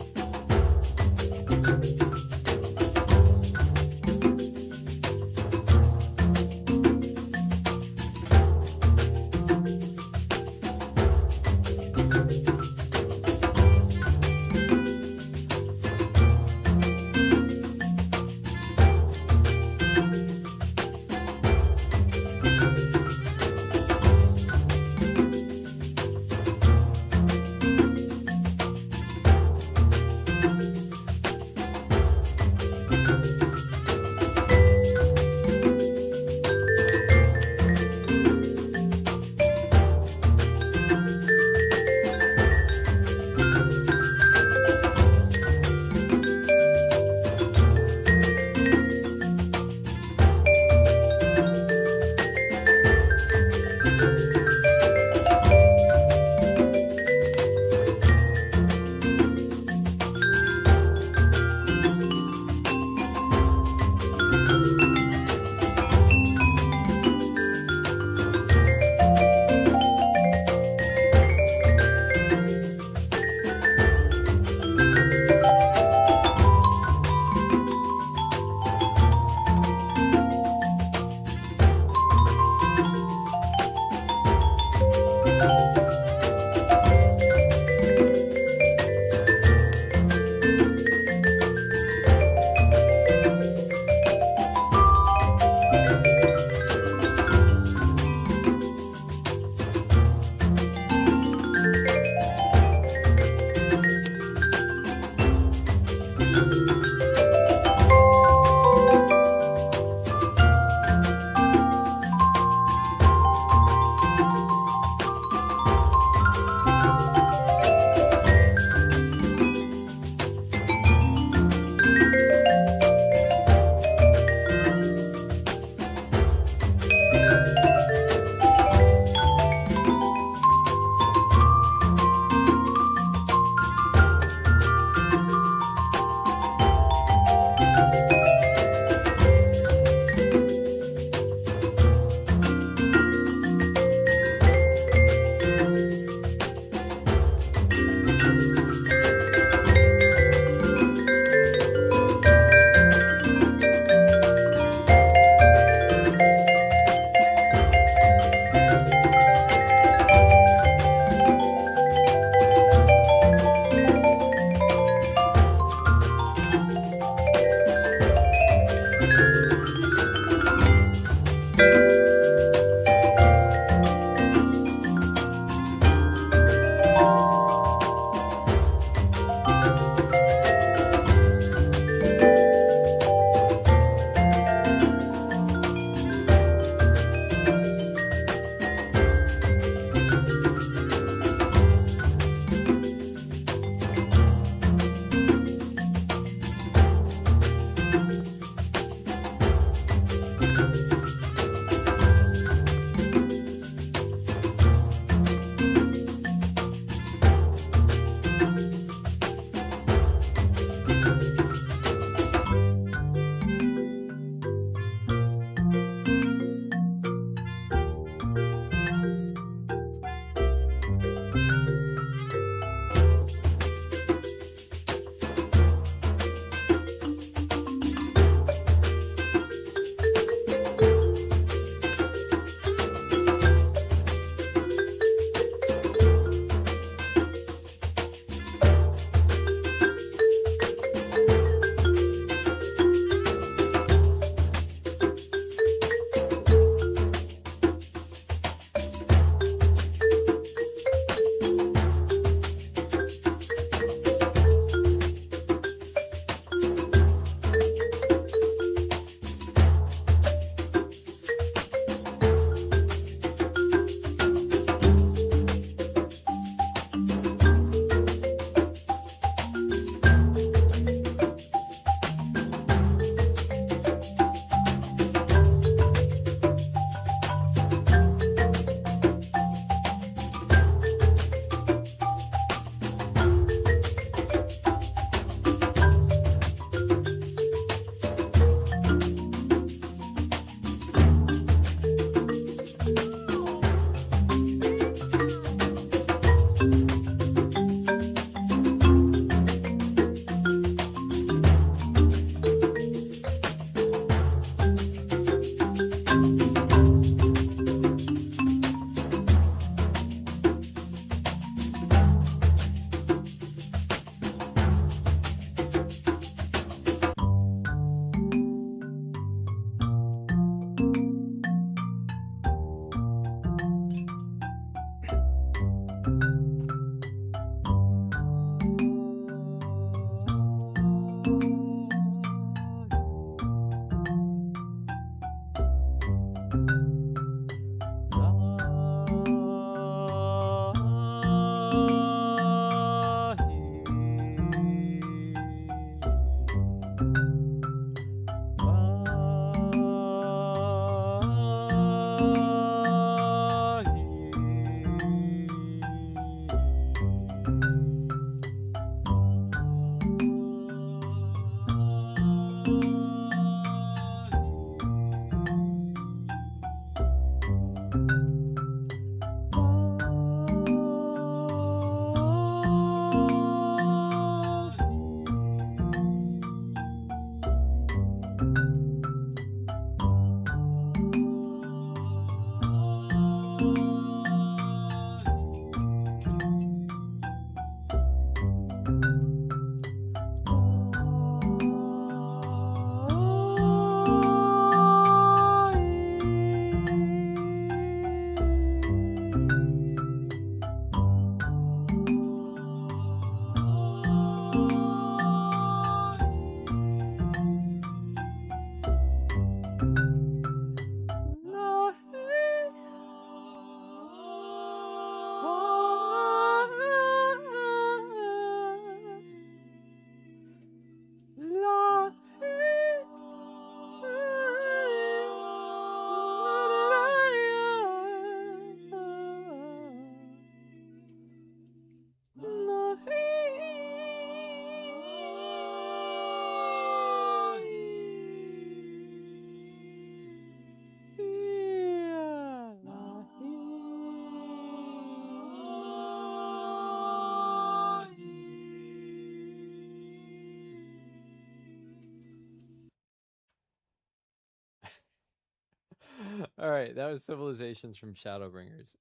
right, that was Civilizations from Shadowbringers.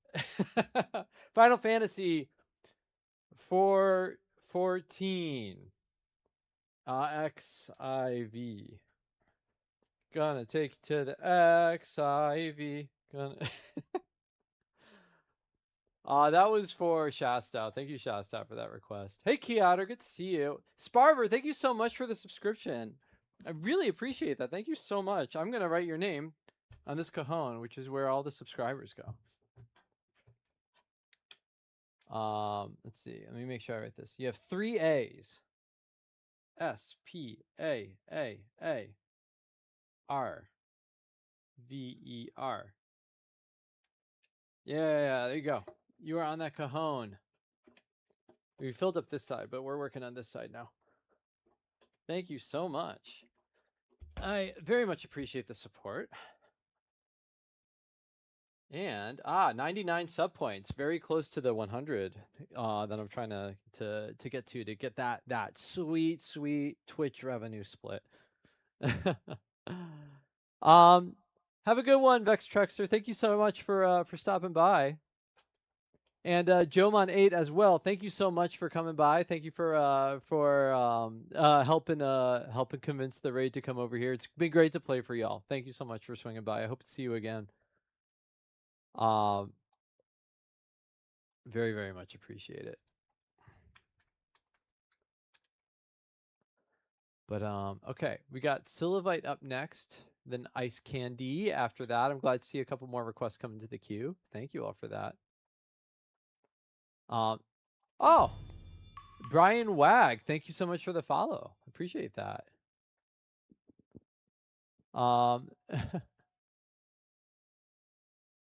Final Fantasy 414. XIV. Gonna take you to the XIV. Gonna. That was for Shasta. Thank you, Shasta, for that request. Hey, Keotter, good to see you. Sparver, thank you so much for the subscription. I really appreciate that. Thank you so much. I'm gonna write your name on this cajon, which is where all the subscribers go. Let's see. Let me make sure I write this. You have 3 A's. SPAAAR. Yeah, there you go. You are on that cajon. We filled up this side, but we're working on this side now. Thank you so much. I very much appreciate the support. And 99 sub points, very close to the 100 that I'm trying to get to get that sweet Twitch revenue split. Have a good one, Vex Trexter. Thank you so much for stopping by. And Jomon8 as well. Thank you so much for coming by. Thank you for helping convince the raid to come over here. It's been great to play for y'all. Thank you so much for swinging by. I hope to see you again. Very, very much appreciate it. But okay, we got Silivite up next, then Ice Candy after that. I'm glad to see a couple more requests come into the queue. Thank you all for that. Oh, Brian Wag, thank you so much for the follow. Appreciate that. Oh,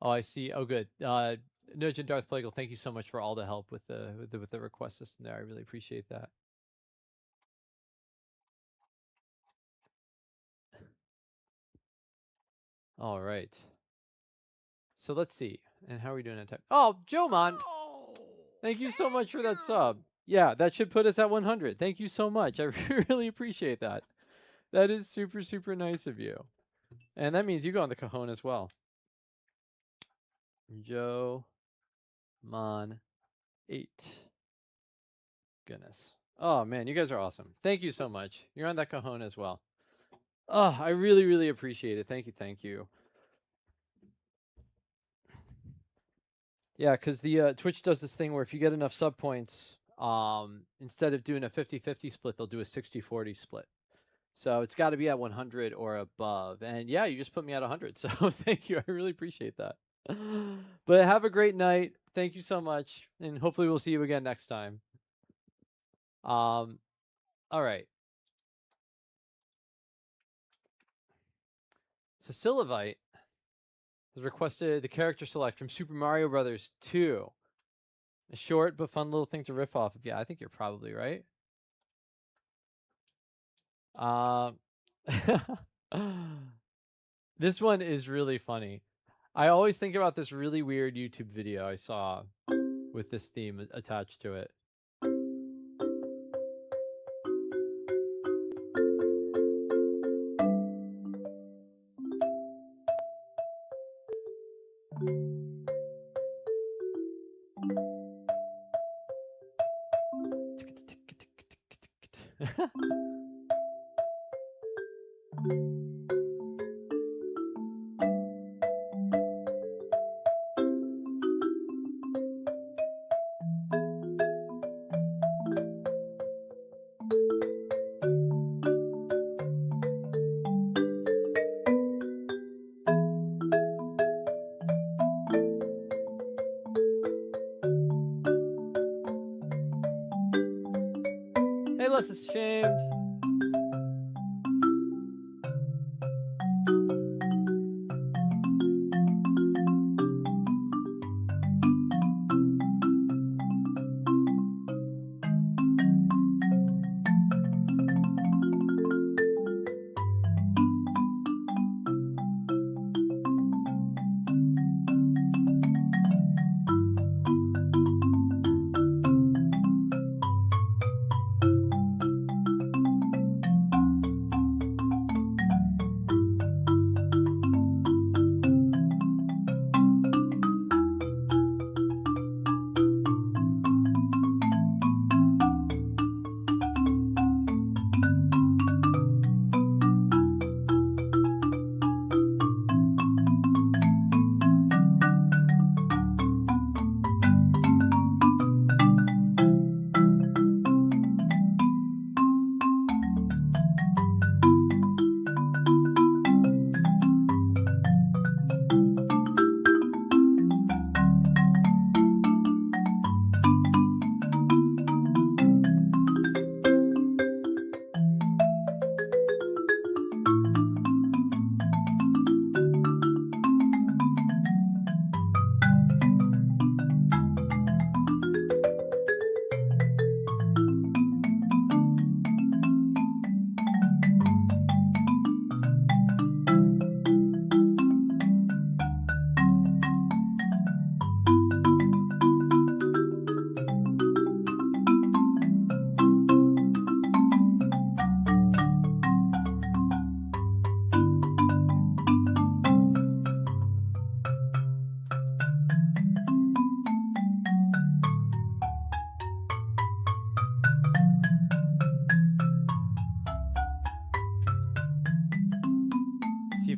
I see. Oh, good. Nudge and Darth Plague, thank you so much for all the help with the request system there. I really appreciate that. All right. So let's see. And how are we doing in time? Oh, Jomon, thank you so much for that sub. Yeah, that should put us at 100. Thank you so much. I really appreciate that. That is super, super nice of you. And that means you go on the cajon as well. Joe Mon 8. Goodness. Oh man, you guys are awesome. Thank you so much. You're on that cajon as well. Oh, I really, really appreciate it. Thank you. Yeah, because the Twitch does this thing where if you get enough sub points, instead of doing a 50-50 split, they'll do a 60-40 split. So it's got to be at 100 or above. And yeah, you just put me at 100. So thank you. I really appreciate that. But have a great night. Thank you so much. And hopefully we'll see you again next time. All right. So Silivite has requested the character select from Super Mario Brothers 2. A short but fun little thing to riff off of. Yeah, I think you're probably right. This one is really funny. I always think about this really weird YouTube video I saw with this theme attached to it. Hey, less ashamed.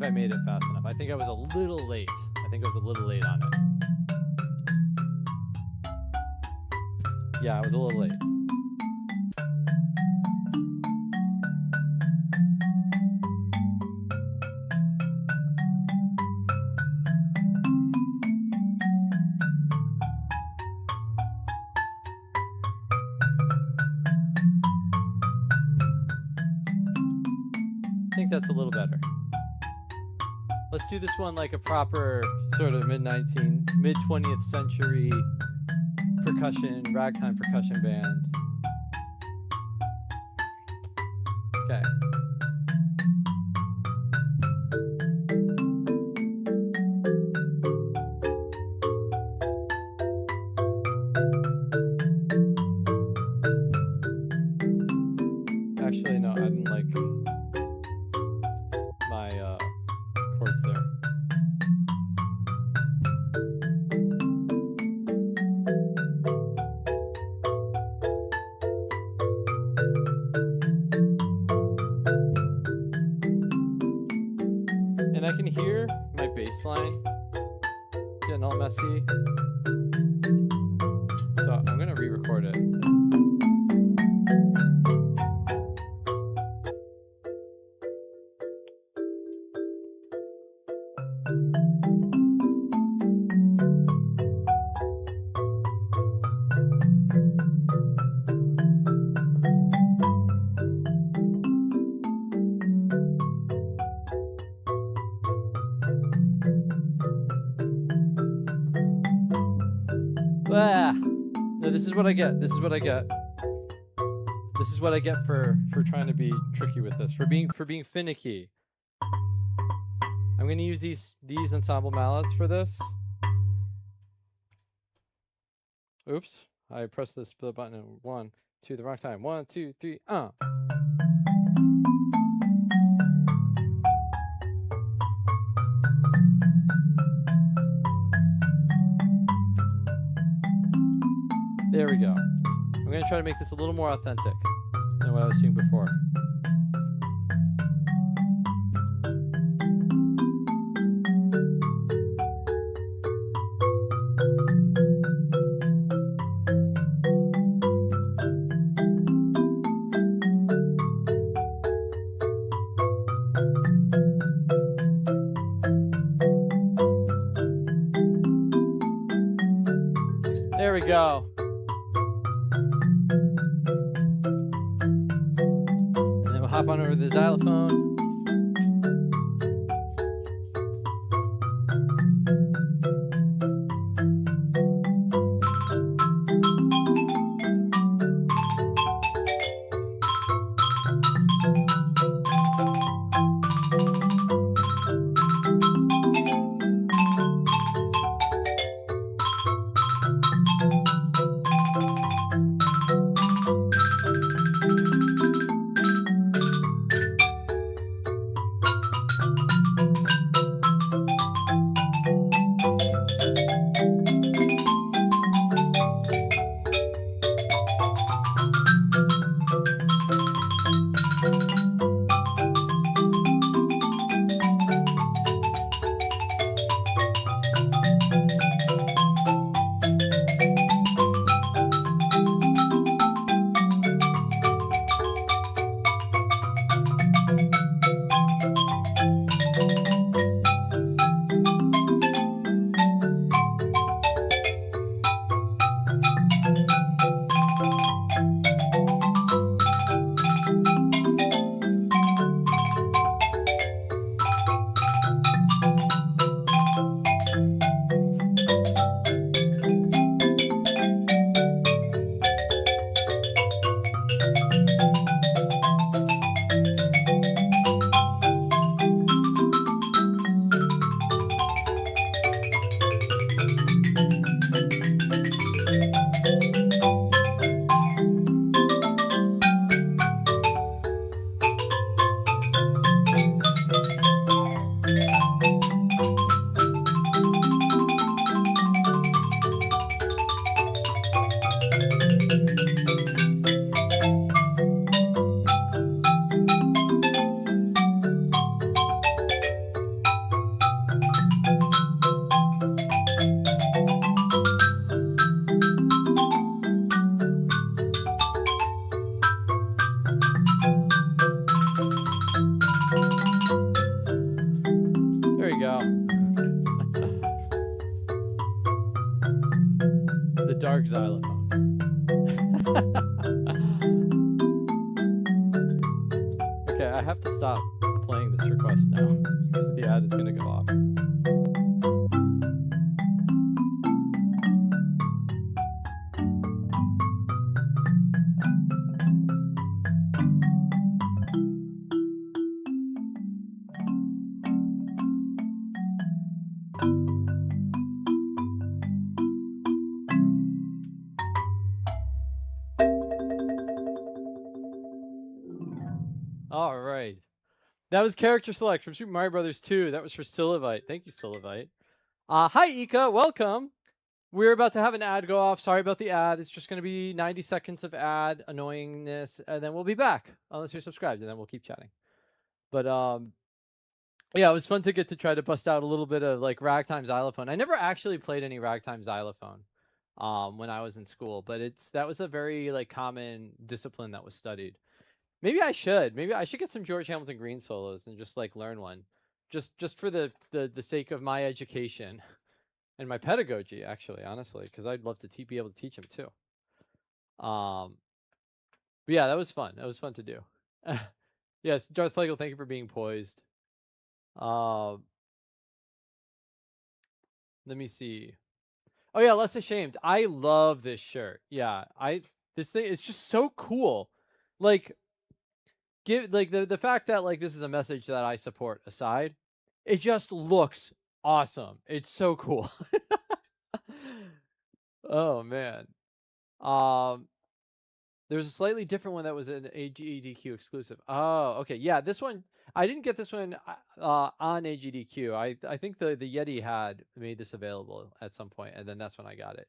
I made it fast enough. I think I was a little late. I think I was a little late on it. Yeah, I was a little late. I think that's a little better. Let's do this one like a proper sort of mid-20th century percussion, ragtime percussion band. Okay. Actually, no, I didn't like my chords there. And I can hear my bass line getting all messy. So I'm going to re-record it. Ah, no, this is what I get. This is what I get. This is what I get for trying to be tricky with this. For being finicky. I'm going to use these ensemble mallets for this. Oops, I pressed the split button in 1, 2 the wrong time. 1, 2, 3. There we go. I'm going to try to make this a little more authentic than what I was doing before. There we go. Hop on over to the xylophone. The dark xylophone. Okay, I have to stop playing this request now because the ad is going to go off. All right. That was character select from Super Mario Brothers 2. That was for Silivite. Thank you, Silivite. Hi, Ika. Welcome. We're about to have an ad go off. Sorry about the ad. It's just going to be 90 seconds of ad annoyingness, and then we'll be back unless you're subscribed, and then we'll keep chatting. But yeah, it was fun to get to try to bust out a little bit of like ragtime xylophone. I never actually played any ragtime xylophone when I was in school, but that was a very like common discipline that was studied. Maybe I should. Maybe I should get some George Hamilton Green solos and just like learn one, just for the sake of my education and my pedagogy. Actually, honestly, because I'd love to be able to teach them too. But yeah, that was fun. That was fun to do. Yes, Darth Plagle, thank you for being poised. Let me see. Oh yeah, Less Ashamed. I love this shirt. Yeah, this thing is just so cool. Like, the fact that like this is a message that I support aside, it just looks awesome. It's so cool. Oh man. There's a slightly different one that was an AGDQ exclusive. Oh, okay. Yeah, this one I didn't get this one on AGDQ. I think the Yeti had made this available at some point, and then that's when I got it.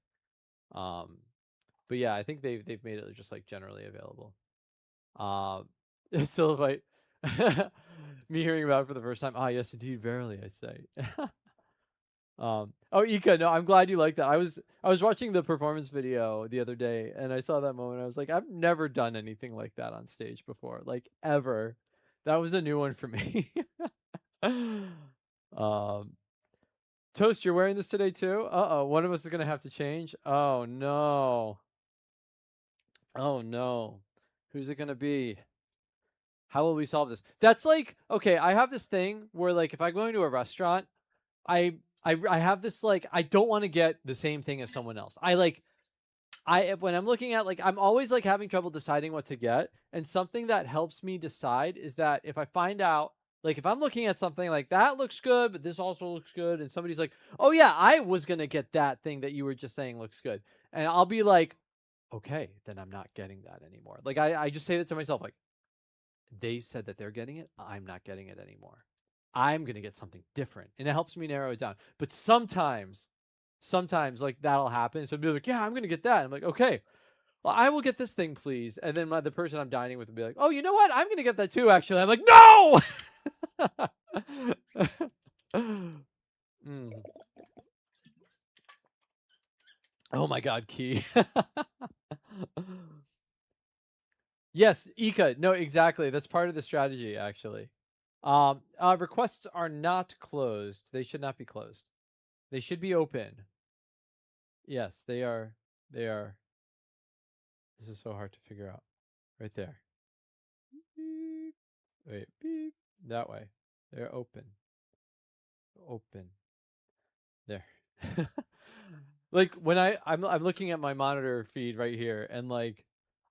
But yeah, I think they've made it just like generally available. Still like me hearing about it for the first time. Ah, yes, indeed, verily, I say. Oh, Ika, no, I'm glad you like that. I was watching the performance video the other day, and I saw that moment. I was like, I've never done anything like that on stage before, like ever. That was a new one for me. Toast, you're wearing this today too? Uh-oh, one of us is gonna have to change. Oh no. Oh no. Who's it gonna be? How will we solve this? That's like, okay, I have this thing where like if I go into a restaurant, I have this like I don't want to get the same thing as someone else. When I'm looking at like I'm always like having trouble deciding what to get, and something that helps me decide is that if I find out like if I'm looking at something like that looks good, but this also looks good, and somebody's like, "Oh yeah, I was going to get that thing that you were just saying looks good." And I'll be like, "Okay, then I'm not getting that anymore." Like I just say that to myself like they said that they're getting it, I'm not getting it anymore. I'm going to get something different. And it helps me narrow it down. But sometimes like that'll happen. So I'll be like, yeah, I'm going to get that. I'm like, okay, well, I will get this thing, please. And then the person I'm dining with will be like, oh, you know what? I'm going to get that too, actually. I'm like, no! Oh my God, Key. Yes, Ika. No, exactly. That's part of the strategy, actually. Requests are not closed. They should not be closed. They should be open. Yes, they are. They are. This is so hard to figure out. Right there. Beep. Wait, beep. That way. They're open. Open. There. Like when I'm looking at my monitor feed right here, and like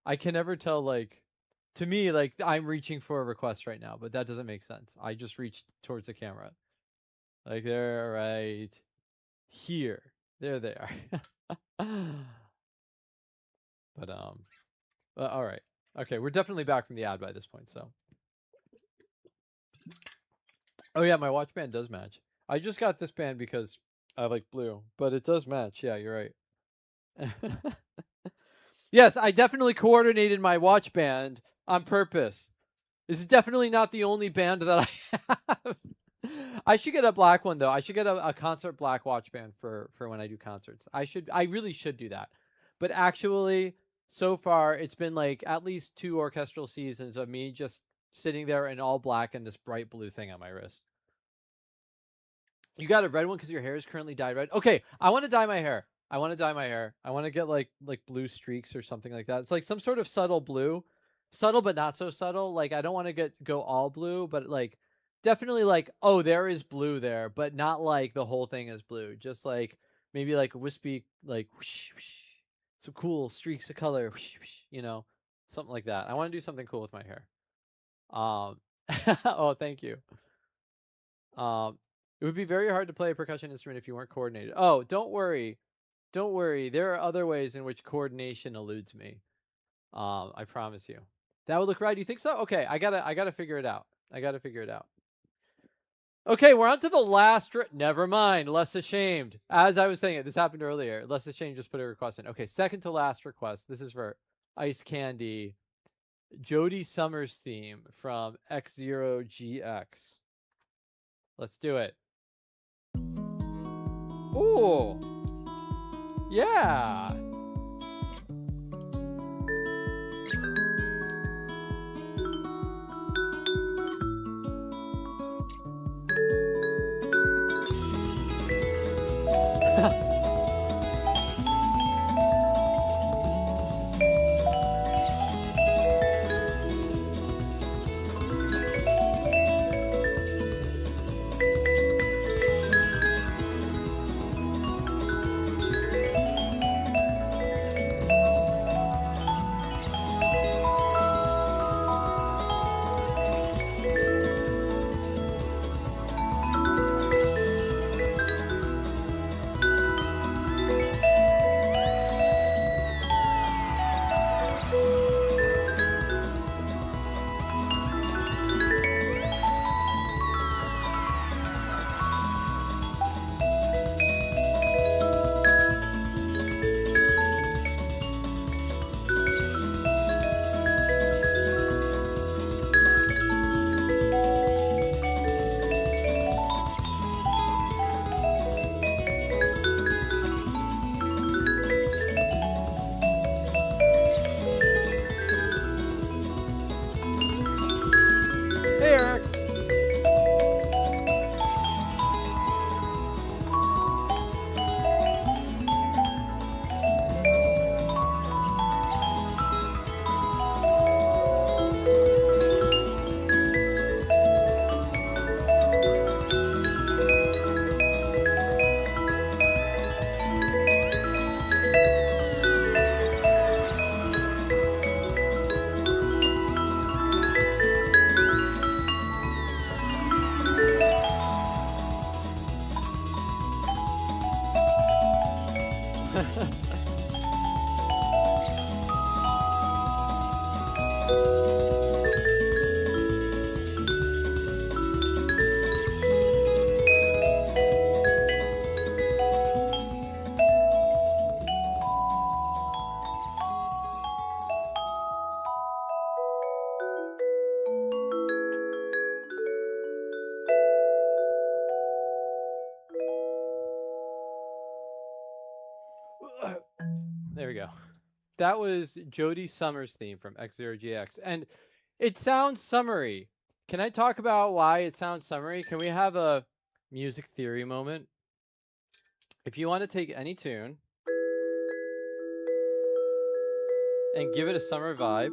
I can never tell like to me like I'm reaching for a request right now, but that doesn't make sense. I just reached towards the camera. Like they're right here. There they are. But all right. Okay, we're definitely back from the ad by this point, so. Oh yeah, my watch band does match. I just got this band because I like blue, but it does match. Yeah, you're right. Yes, I definitely coordinated my watch band on purpose. This is definitely not the only band that I have. I should get a black one though. I should get a concert black watch band for when I do concerts. I really should do that. But actually, so far it's been like at least 2 orchestral seasons of me just sitting there in all black and this bright blue thing on my wrist. You got a red one because your hair is currently dyed red? Okay, I want to dye my hair. I want to dye my hair. I want to get like blue streaks or something like that. It's like some sort of subtle blue, subtle but not so subtle. Like I don't want to go all blue, but like definitely like, oh, there is blue there, but not like the whole thing is blue. Just like maybe like wispy, like whoosh, whoosh, some cool streaks of color, whoosh, whoosh, you know, something like that. I want to do something cool with my hair. Oh, thank you. It would be very hard to play a percussion instrument if you weren't coordinated. Oh, don't worry. Don't worry. There are other ways in which coordination eludes me. I promise you. That would look right. You think so? Okay, I gotta figure it out. I gotta figure it out. Okay, we're on to the last. Never mind. Less ashamed. As I was saying it, this happened earlier. Less ashamed just put a request in. Okay, second to last request. This is for Ice Candy, Jody Summers theme from X0GX. Let's do it. Ooh. Yeah. Hey, Eric. There we go. That was Jody Summers' theme from X0GX. And it sounds summery. Can I talk about why it sounds summery? Can we have a music theory moment? If you want to take any tune and give it a summer vibe,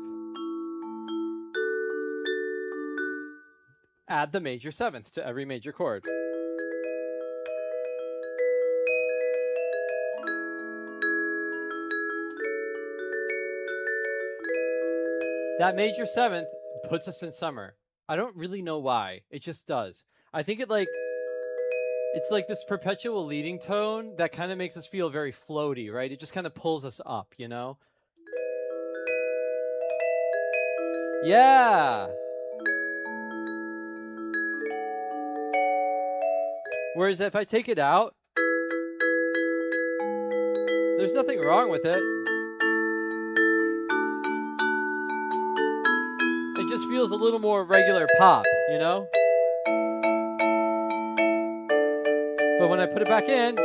add the major seventh to every major chord. That major seventh puts us in summer. I don't really know why. It just does. I think it's like this perpetual leading tone that kind of makes us feel very floaty, right? It just kind of pulls us up, you know? Yeah. Whereas if I take it out, there's nothing wrong with it. It just feels a little more regular pop, you know? But when I put it back in,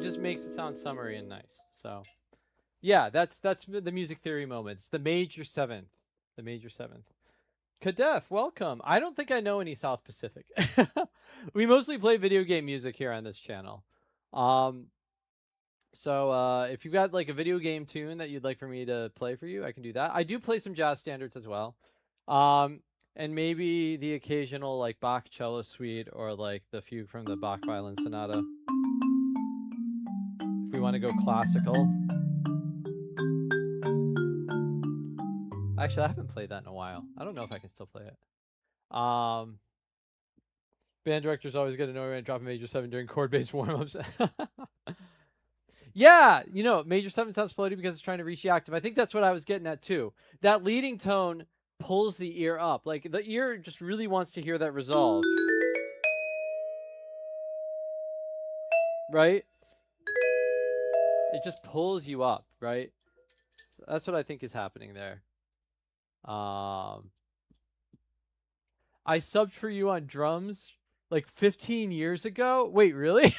just makes it sound summery and nice. So yeah, that's the music theory moments. The major seventh. The major seventh. Kadef, welcome. I don't think I know any South Pacific. We mostly play video game music here on this channel. So if you've got like a video game tune that you'd like for me to play for you, I can do that. I do play some jazz standards as well. And maybe the occasional like Bach cello suite or like the fugue from the Bach violin sonata. If we want to go classical. Actually, I haven't played that in a while. I don't know if I can still play it. Band directors always get annoyed when I drop a major 7 during chord-based warm-ups. Yeah, you know, major 7 sounds floaty because it's trying to reach the octave. I think that's what I was getting at too. That leading tone pulls the ear up. Like the ear just really wants to hear that resolve. Right? It just pulls you up, right? So that's what I think is happening there. I subbed for you on drums like 15 years ago. Wait, really?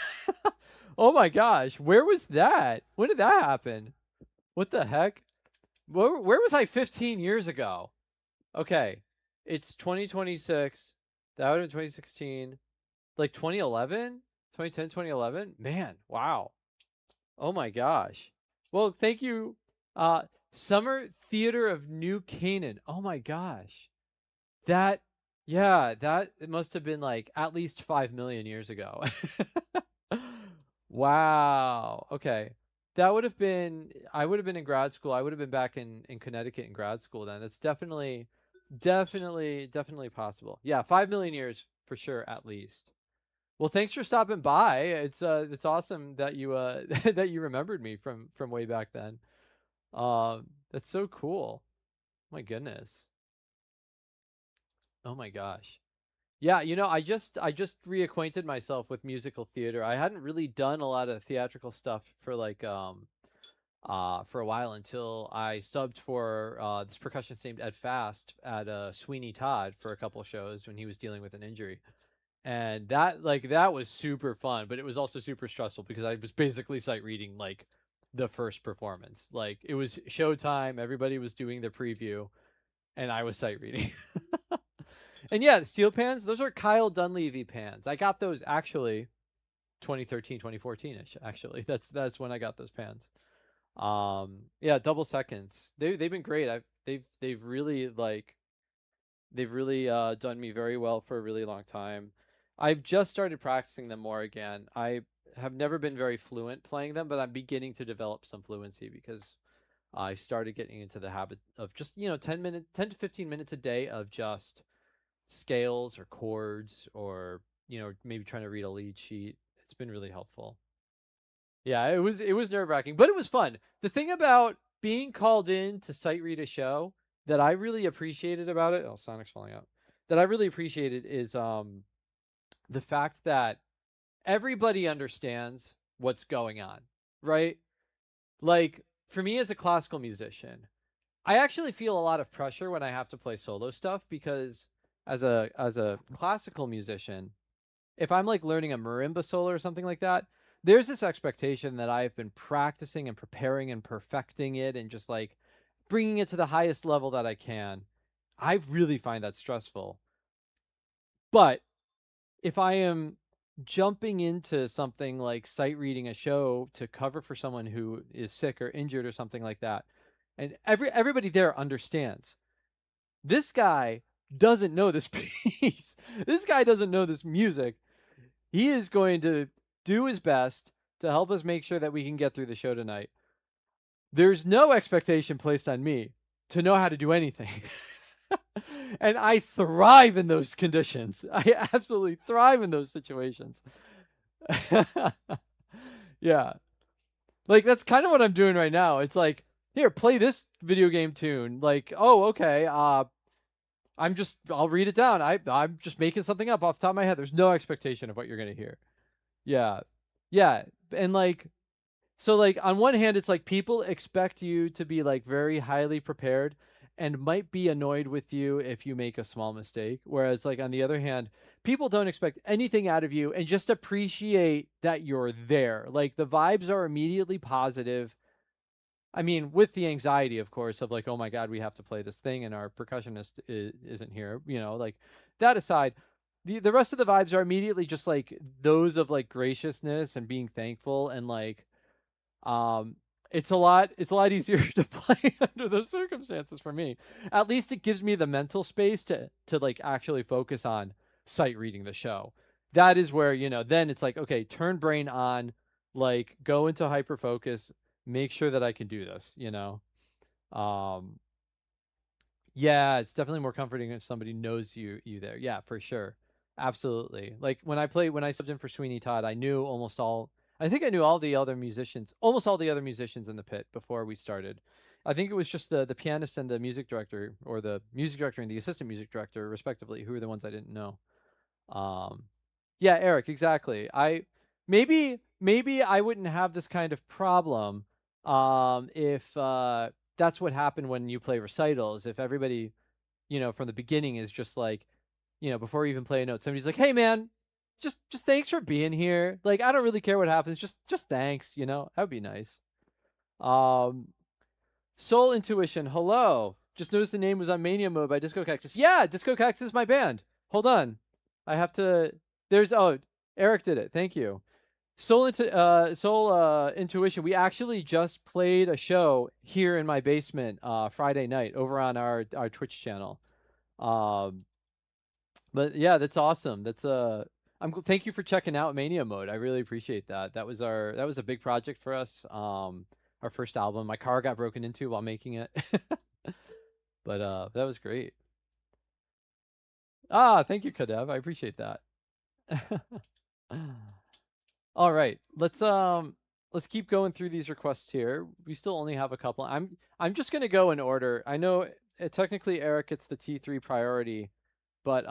Oh my gosh. Where was that? When did that happen? What the heck? Where was I 15 years ago? Okay. It's 2026. That would have been 2016. Like 2011? 2010, 2011? Man, wow. Oh my gosh. Well, thank you. Summer Theater of New Canaan. Oh my gosh. That, yeah, it must have been like at least 5 million years ago. Wow. Okay. That would have been, I would have been in grad school. I would have been back in Connecticut in grad school then. That's definitely possible. Yeah, 5 million years for sure, at least. Well, thanks for stopping by. It's awesome that you that you remembered me from way back then. That's so cool. My goodness. Oh my gosh. Yeah, you know, I just reacquainted myself with musical theater. I hadn't really done a lot of theatrical stuff for like for a while until I subbed for this percussionist named Ed Fast at Sweeney Todd for a couple shows when he was dealing with an injury. And that was super fun, but it was also super stressful because I was basically sight reading like the first performance. Like it was showtime, everybody was doing the preview, and I was sight reading. And yeah, the steel pans, those are Kyle Dunleavy pans. I got those actually 2013, 2014-ish, actually. That's when I got those pans. Yeah, double seconds. They've been great. They've really done me very well for a really long time. I've just started practicing them more again. I have never been very fluent playing them, but I'm beginning to develop some fluency because I started getting into the habit of just, 10 to 15 minutes a day of just scales or chords or, maybe trying to read a lead sheet. It's been really helpful. Yeah, it was nerve-wracking, but it was fun. The thing about being called in to sight read a show that I really appreciated about it, Sonic's falling out, that I really appreciated is the fact that everybody understands what's going on, right? Like, for me as a classical musician, I actually feel a lot of pressure when I have to play solo stuff because as a classical musician, if I'm like learning a marimba solo or something like that, there's this expectation that I've been practicing and preparing and perfecting it and just like bringing it to the highest level that I can. I really find that stressful. But if I am jumping into something like sight reading a show to cover for someone who is sick or injured or something like that, and everybody there understands, this guy doesn't know this piece. This guy doesn't know this music. He is going to do his best to help us make sure that we can get through the show tonight. There's no expectation placed on me to know how to do anything. And I thrive in those conditions. I absolutely thrive in those situations. Yeah. Like, that's kind of what I'm doing right now. It's like, here, play this video game tune. Like, oh, okay. I'll read it down. I'm just making something up off the top of my head. There's no expectation of what you're going to hear. Yeah. Yeah. And like, so like on one hand, it's like people expect you to be like very highly prepared. and might be annoyed with you if you make a small mistake. Whereas, like, on the other hand, people don't expect anything out of you and just appreciate that you're there. Like, the vibes are immediately positive. I mean, with the anxiety, of course, of like, oh my God, we have to play this thing and our percussionist isn't here, you know, like that aside, the rest of the vibes are immediately just like those of like graciousness and being thankful and like, um, it's a lot easier to play under those circumstances for me. At least it gives me the mental space to like actually focus on sight reading the show. That is where, you know, then it's like, okay, turn brain on, like go into hyper focus, make sure that I can do this, you know. Um yeah, it's definitely more comforting if somebody knows you there. Yeah, for sure. Absolutely. Like when I subbed in for Sweeney Todd, I think I knew all the other musicians, almost all the other musicians in the pit before we started. I think it was just the pianist and the music director, or the music director and the assistant music director respectively, who were the ones I didn't know. Um yeah, Eric, exactly. Maybe I wouldn't have this kind of problem if that's what happened when you play recitals. If everybody, you know, from the beginning is just like, you know, before you even play a note, somebody's like, "Hey man, just thanks for being here. Like I don't really care what happens, just thanks, you know." That would be nice. Um Soul Intuition, hello. Just noticed the name was on Mania Mode by Disco Cactus. Yeah, Disco Cactus is my band. Hold on. I have to Eric did it. Thank you. Soul Intuition. We actually just played a show here in my basement Friday night over on our Twitch channel. But yeah, that's awesome. That's thank you for checking out Mania Mode. I really appreciate that. That was a big project for us. Our first album. My car got broken into while making it. But that was great. Thank you, Kadev. I appreciate that. All right, let's keep going through these requests here. We still only have a couple. I'm just gonna go in order. I know technically Eric gets the T3 priority, but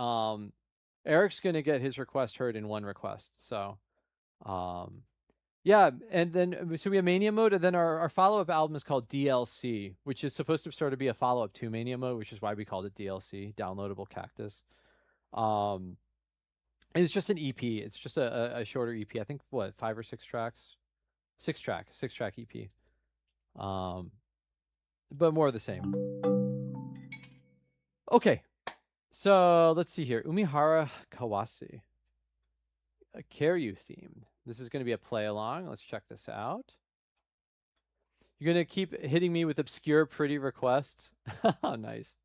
Eric's gonna get his request heard in one request. So yeah, and then so we have Mania Mode, and then our follow-up album is called DLC, which is supposed to sort of be a follow-up to Mania Mode, which is why we called it DLC, Downloadable Cactus. And it's just an EP. It's just a shorter EP. I think what, 5 or 6 tracks, 6-track EP. But more of the same. Okay, so let's see here. Umihara Kawase, a Karyu theme. This is going to be a play along. Let's check this out. You're going to keep hitting me with obscure, pretty requests. Oh, nice.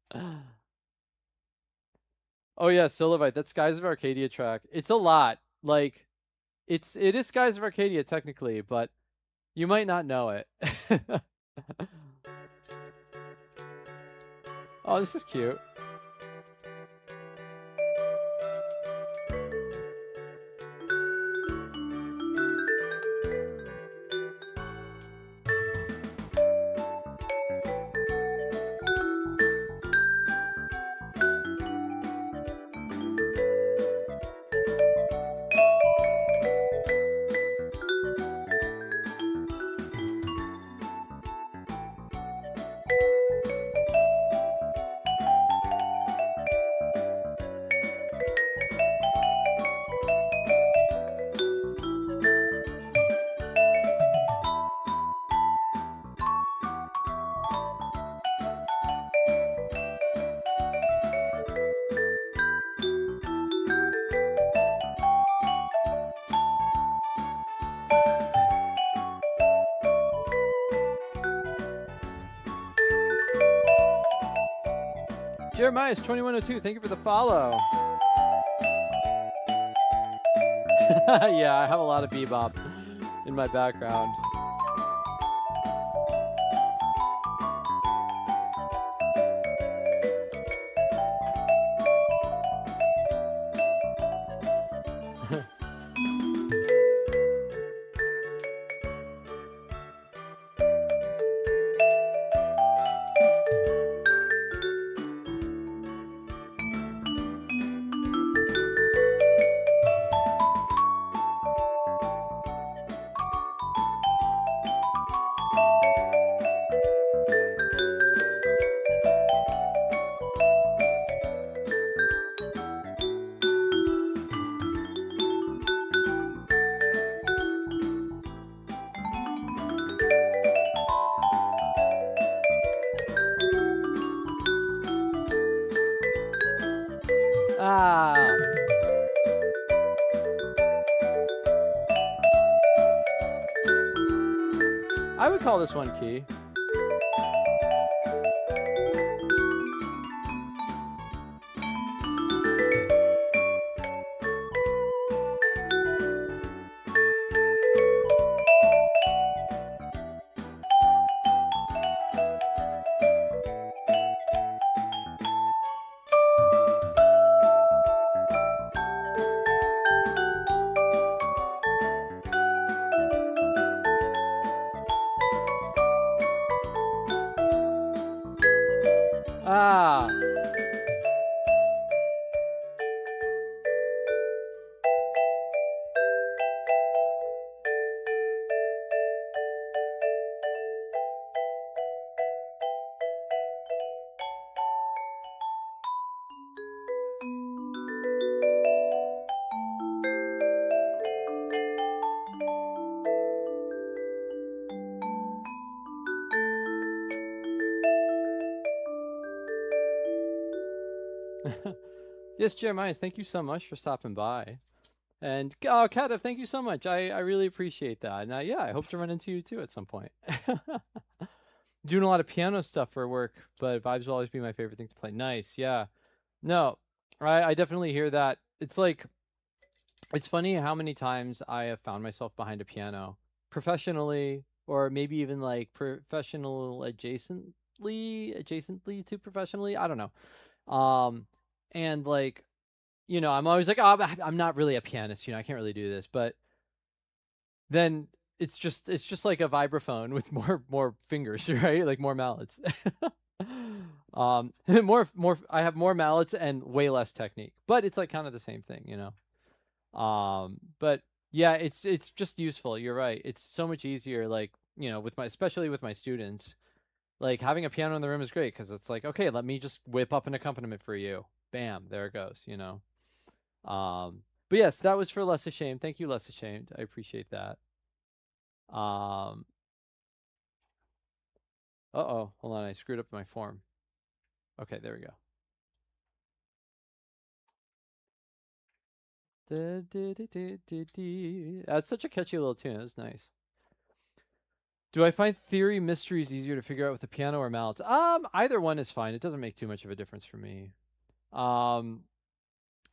Oh yeah, Silivite. That's Skies of Arcadia track. It's a lot. Like, it is Skies of Arcadia technically, but you might not know it. Oh, this is cute. Jeremiah's 2102, thank you for the follow. Yeah, I have a lot of bebop in my background. I would call this one key. Ah. Yes, Jeremiah, thank you so much for stopping by. And Katav, thank you so much. I really appreciate that. And yeah, I hope to run into you too at some point. Doing a lot of piano stuff for work, but vibes will always be my favorite thing to play. Nice, yeah. No, I definitely hear that. It's like, it's funny how many times I have found myself behind a piano professionally, or maybe even like professional adjacently to professionally. I don't know. And like, you know, I'm always like, oh, I'm not really a pianist, you know, I can't really do this. But then it's just like a vibraphone with more fingers, right? Like more mallets. more I have more mallets and way less technique, but it's like kind of the same thing, you know. But yeah, it's just useful. You're right. It's so much easier, like, you know, with especially with my students, like having a piano in the room is great because it's like, okay, let me just whip up an accompaniment for you. Bam, there it goes, you know. But yes, that was for Less Ashamed. Thank you, Less Ashamed. I appreciate that. Uh-oh, hold on, I screwed up my form. Okay, there we go. That's such a catchy little tune. That's nice. Do I find theory mysteries easier to figure out with the piano or mallets? Either one is fine. It doesn't make too much of a difference for me. I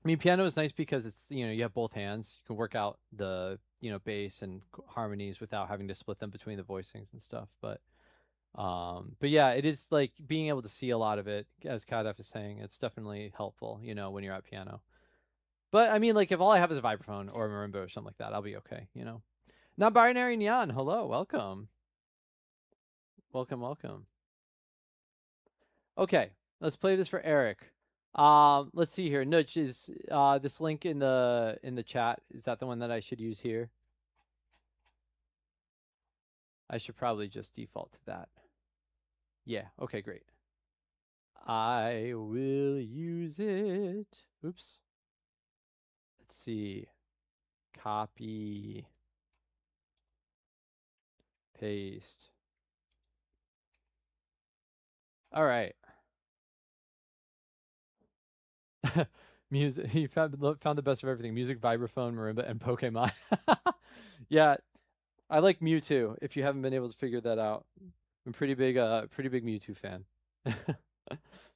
mean, piano is nice because it's, you know, you have both hands. You can work out the, you know, bass and harmonies without having to split them between the voicings and stuff. But yeah, it is like being able to see a lot of it, as Kadef is saying. It's definitely helpful, you know, when you're at piano. But I mean, like if all I have is a vibraphone or a marimba or something like that, I'll be okay, you know. Non-binary Neon, hello, welcome. Welcome, welcome. Okay, let's play this for Eric. Let's see here. Nudge, is this link in the chat, is that the one that I should use here? I should probably just default to that. Yeah, okay, great. I will use it. Oops. Let's see. Copy. Paste. All right. Music. He found the best of everything: music, vibraphone, marimba, and Pokemon. Yeah, I like Mewtwo. If you haven't been able to figure that out, I'm pretty big Mewtwo fan.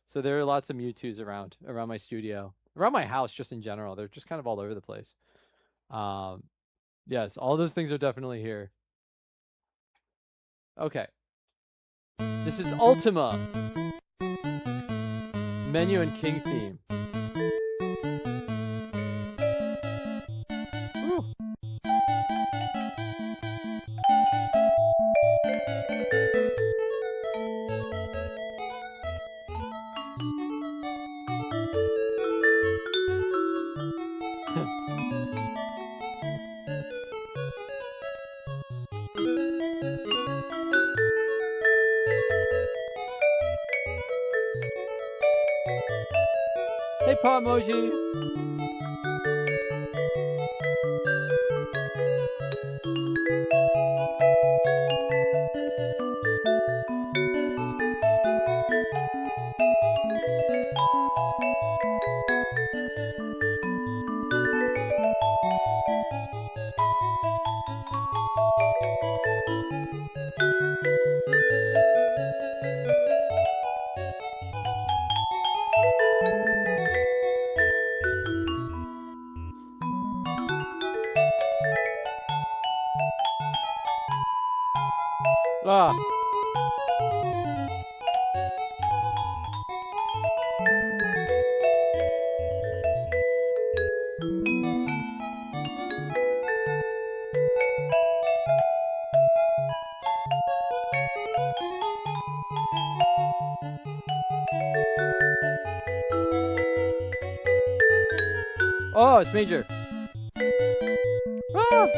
So there are lots of Mewtwo's around my studio, around my house, just in general. They're just kind of all over the place. Yes, all those things are definitely here. Okay. This is Ultima. Menu and King theme. Ooh. Hey, paw emoji. Ah. Oh, it's major. Ah!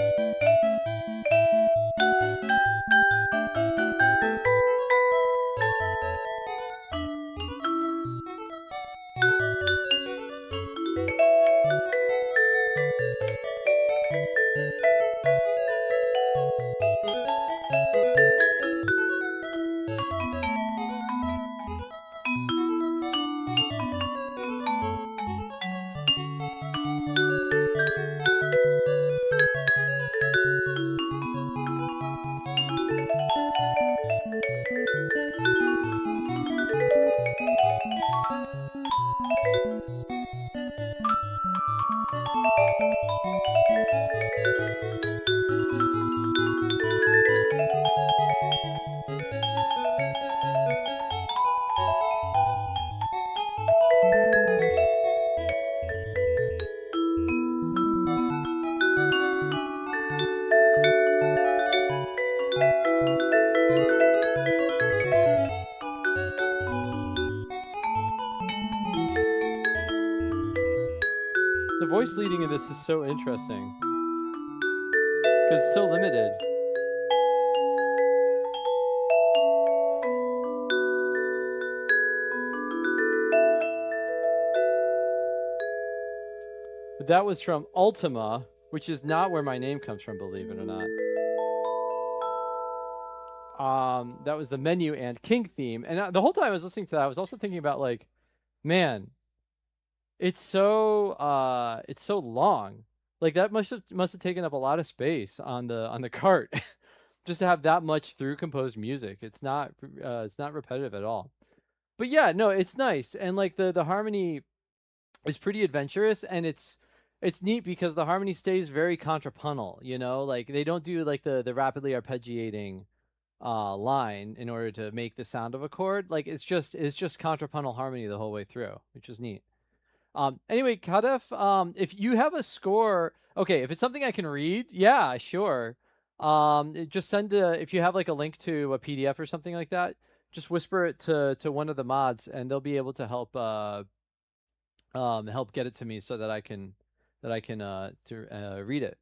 The voice leading in this is so interesting because it's so limited. But that was from Ultima, which is not where my name comes from, believe it or not. That was the menu and King theme, and the whole time I was listening to that, I was also thinking about like, man, it's so long. Like that must have taken up a lot of space on the cart, just to have that much through composed music. It's not repetitive at all. But yeah, no, it's nice, and like the harmony is pretty adventurous, and it's neat because the harmony stays very contrapuntal. You know, like they don't do like the rapidly arpeggiating line in order to make the sound of a chord. Like it's just contrapuntal harmony the whole way through, which is neat. Anyway, Kadef, if you have a score, okay, if it's something I can read, yeah, sure. Just send if you have like a link to a PDF or something like that, just whisper it to one of the mods, and they'll be able to help get it to me so that I can read it.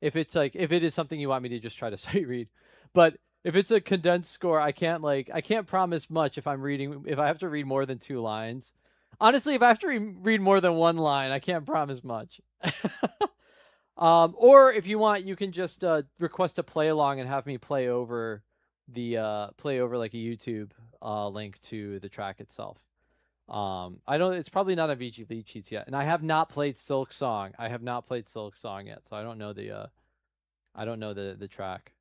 If it's like if it is something you want me to just try to sight read, but if it's a condensed score, I can't promise much if I have to read more than 2 lines. Honestly, if I have to read more than 1 line, I can't promise much. Or if you want, you can just request a play along and have me play over like a YouTube link to the track itself. I don't. It's probably not on VG lead sheets yet, and I have not played Silk Song. I have not played Silk Song yet, so I don't know the track.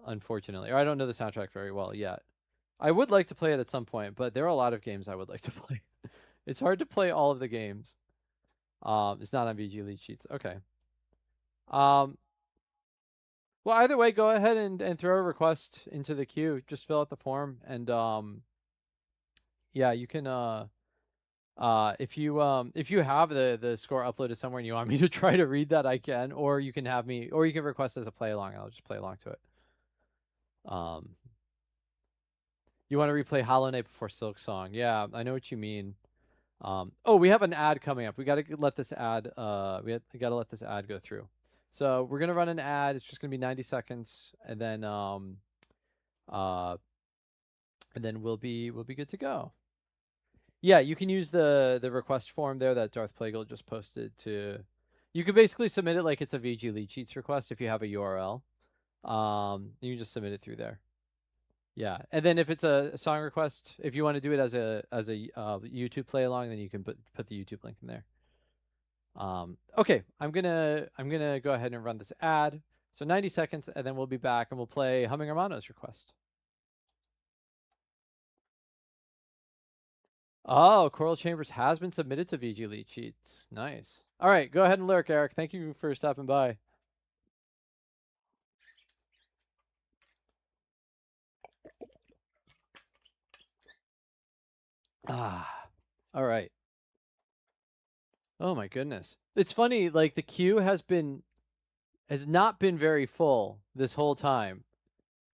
Unfortunately, or I don't know the soundtrack very well yet. I would like to play it at some point, but there are a lot of games I would like to play. It's hard to play all of the games. It's not on VG lead sheets. Okay. Um, well, either way, go ahead and throw a request into the queue. Just fill out the form, and yeah, you can if you have the score uploaded somewhere and you want me to try to read that, I can, or you can request as a play along, and I'll just play along to it. You want to replay Hollow Knight before Silk Song? Yeah, I know what you mean. Oh, we have an ad coming up. We got to let this ad let this ad go through. So we're gonna run an ad. It's just gonna be 90 seconds, and then we'll be good to go. Yeah, you can use the request form there that Darth Plagueis just posted to. You can basically submit it like it's a VG lead sheets request if you have a URL. You can just submit it through there. Yeah, and then if it's a song request, if you want to do it as a YouTube play along, then you can put the YouTube link in there. Okay, I'm gonna go ahead and run this ad. So 90 seconds, and then we'll be back, and we'll play Humming Hermanos request. Oh, Choral Chambers has been submitted to VG lead sheets. Nice. All right, go ahead and lurk, Eric. Thank you for stopping by. Ah, all right. Oh my goodness. It's funny, like the queue has not been very full this whole time.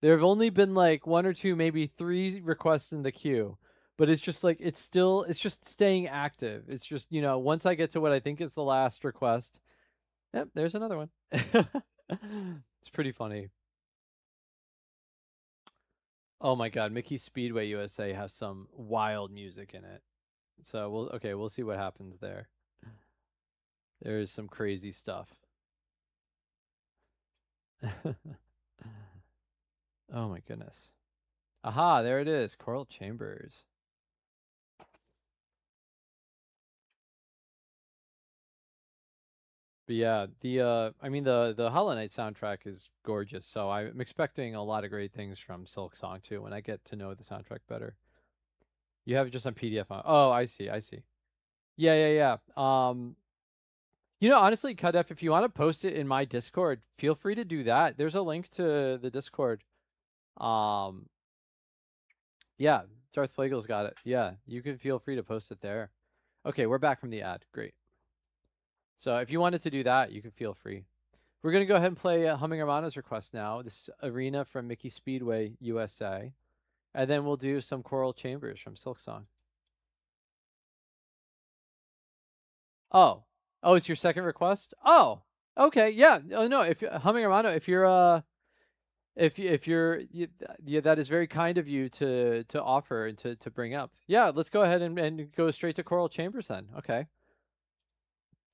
There have only been like one or two, maybe three requests in the queue, but it's just like it's just staying active. It's just, you know, once I get to what I think is the last request, yep, there's another one. It's pretty funny. Oh my God, Mickey Speedway USA has some wild music in it. So we'll see what happens there. There's some crazy stuff. Oh my goodness. Aha, there it is. Coral Chambers. But yeah, I mean the Hollow Knight soundtrack is gorgeous, so I'm expecting a lot of great things from Silk Song too when I get to know the soundtrack better. You have it just on PDF. Oh, I see. I see. Yeah, yeah, yeah. You know, honestly, Kadef, if you want to post it in my Discord, feel free to do that. There's a link to the Discord. Um, yeah, Darth Plague's got it. Yeah, you can feel free to post it there. Okay, we're back from the ad. Great. So if you wanted to do that, you can feel free. We're going to go ahead and play Humming Armada's request now. This Arena from Mickey Speedway, USA. And then we'll do some Coral Chambers from Silk Song. Oh. Oh, it's your second request? Oh. Okay, yeah. Oh no, if Humming Armada, if you're if you're yeah, that is very kind of you to offer and to bring up. Yeah, let's go ahead and go straight to Coral Chambers then. Okay.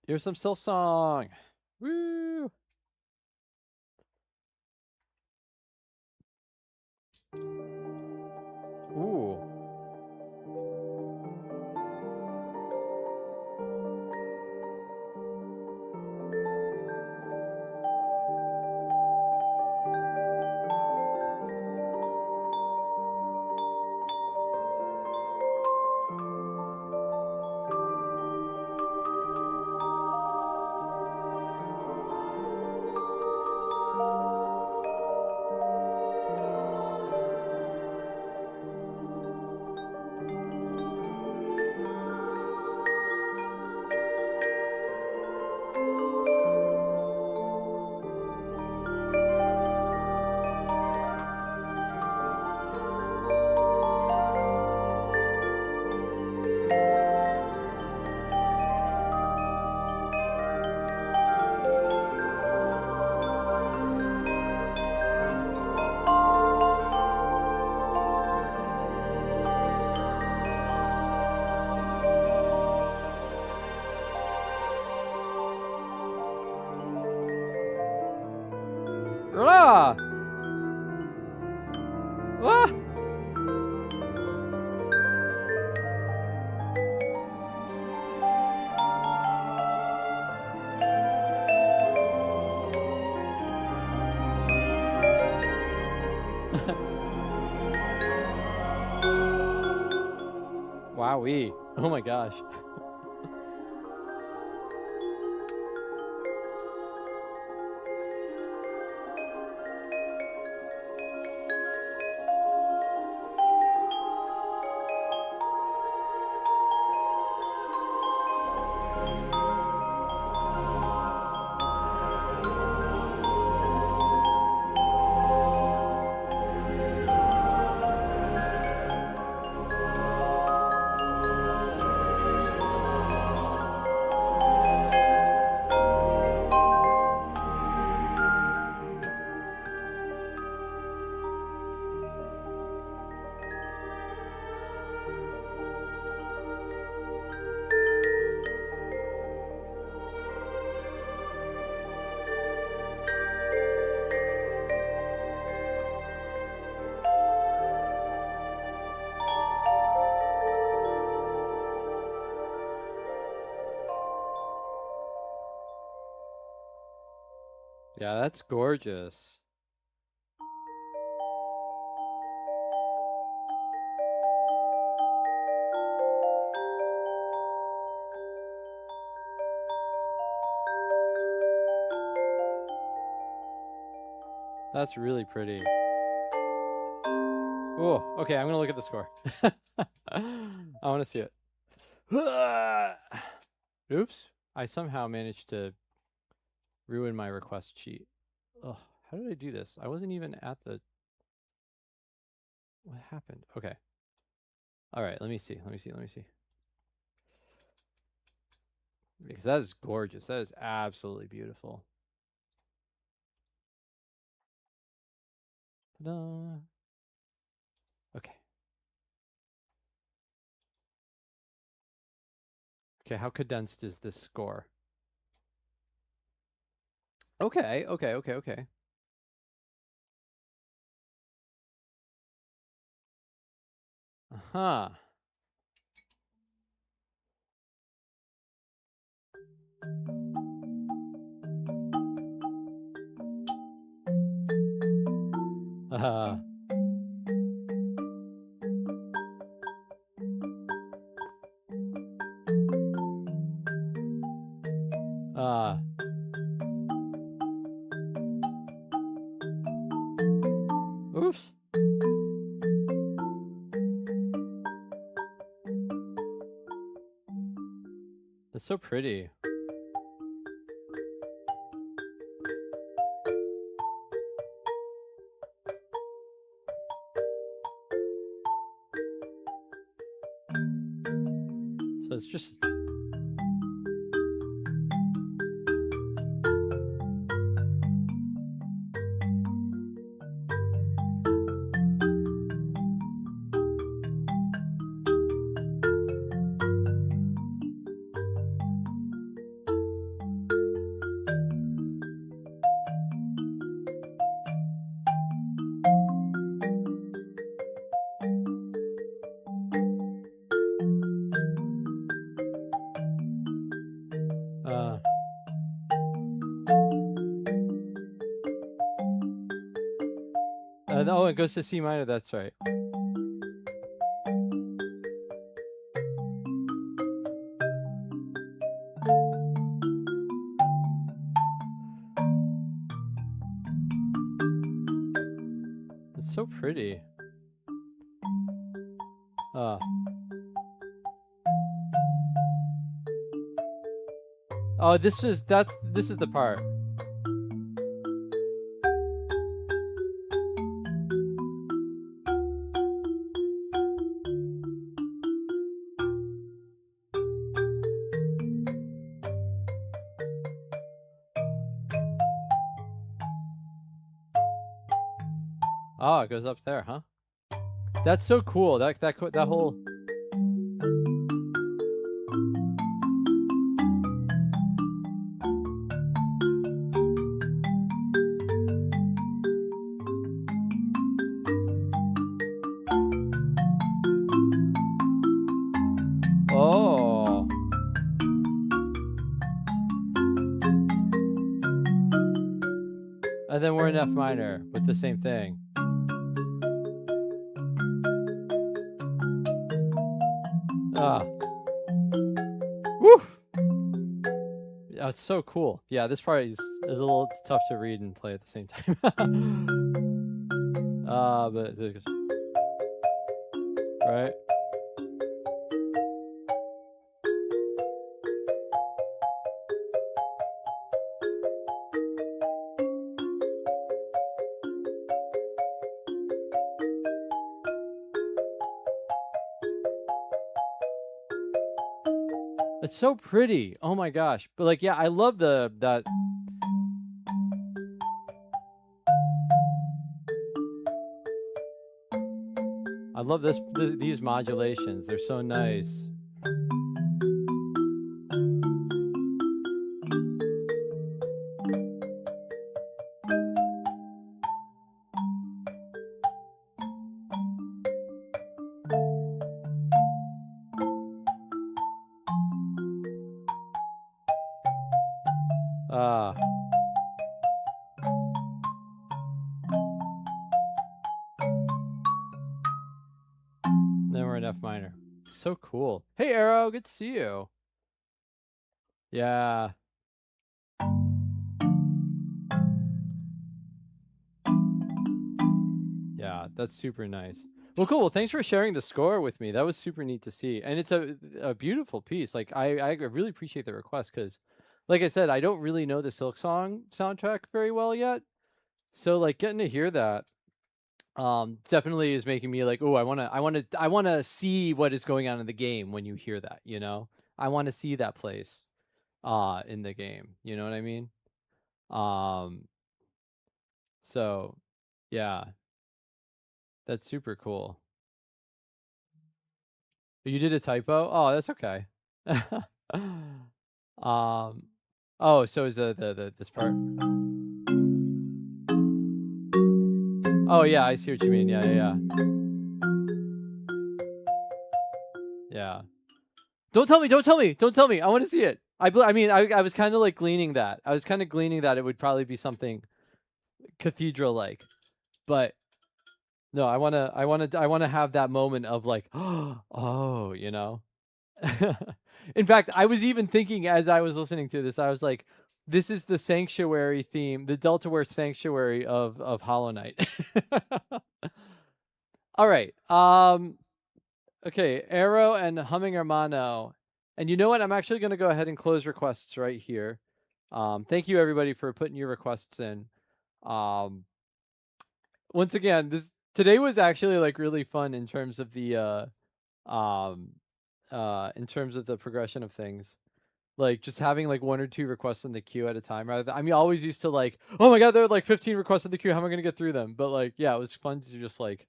Here's some Silk Song. Woo! Ooh. Ah! Ah! Wowee. Oh my gosh. Yeah, that's gorgeous. That's really pretty. Oh, okay, I'm gonna look at the score. I want to see it. Oops, I somehow managed to ruin my request sheet. Ugh, how did I do this? I wasn't even at the... What happened? Okay. All right, let me see. Because that is gorgeous. That is absolutely beautiful. Ta-da. Okay. Okay, how condensed is this score? Okay. Uh-huh. Uh, uh, oops. That's so pretty. So it's just... oh, it goes to C minor. That's right. It's so pretty. Oh, this is the part. Oh, it goes up there, huh? That's so cool. That whole... Oh. And then we're in F minor with the same thing. Woof. Oh, it's so cool. Yeah, this part is a little tough to read and play at the same time. But right. It's so pretty. Oh my gosh. But like, yeah, I love that. I love these modulations. They're so nice. Then we're in F minor. So cool. Hey, Arrow, good to see you. Yeah. Yeah, that's super nice. Well, cool. Well, thanks for sharing the score with me. That was super neat to see, and it's a beautiful piece. Like I really appreciate the request because, like I said, I don't really know the Silk Song soundtrack very well yet. So like getting to hear that definitely is making me like, oh, I want to see what is going on in the game when you hear that, you know? I want to see that place in the game, you know what I mean? Um so yeah, that's super cool. You did a typo? Oh, that's okay. um oh, so is the this part? Oh yeah, I see what you mean. Yeah. Yeah. Don't tell me, don't tell me, don't tell me. I want to see it. I mean, I was kind of like gleaning that. I was kind of gleaning that it would probably be something cathedral like. But no, I want to have that moment of like, oh, you know. In fact, I was even thinking as I was listening to this, I was like, this is the sanctuary theme, the Deltaware sanctuary of Hollow Knight. All right. Okay, Arrow and Humming Hermano. And you know what? I'm actually going to go ahead and close requests right here. Thank you everybody for putting your requests in. Once again, today was actually like really fun in terms of the in terms of the progression of things. Like just having like one or two requests in the queue at a time rather than, I mean, always used to like, oh my god, there are like 15 requests in the queue. How am I going to get through them? But like, yeah, it was fun to just like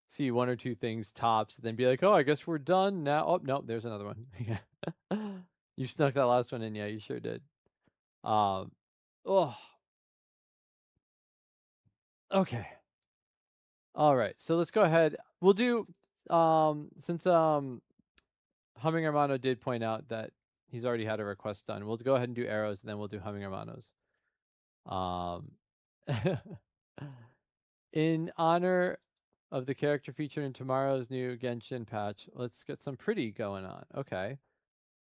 see one or two things tops and then be like, oh, I guess we're done now. Oh, no, there's another one. Yeah. You snuck that last one in. Yeah, you sure did. Oh, okay. All right. So let's go ahead. We'll do, since, Humming Hermano did point out that he's already had a request done. We'll go ahead and do arrows and then we'll do Humming Hermanos. In honor of the character featured in tomorrow's new Genshin patch, let's get some pretty going on. Okay.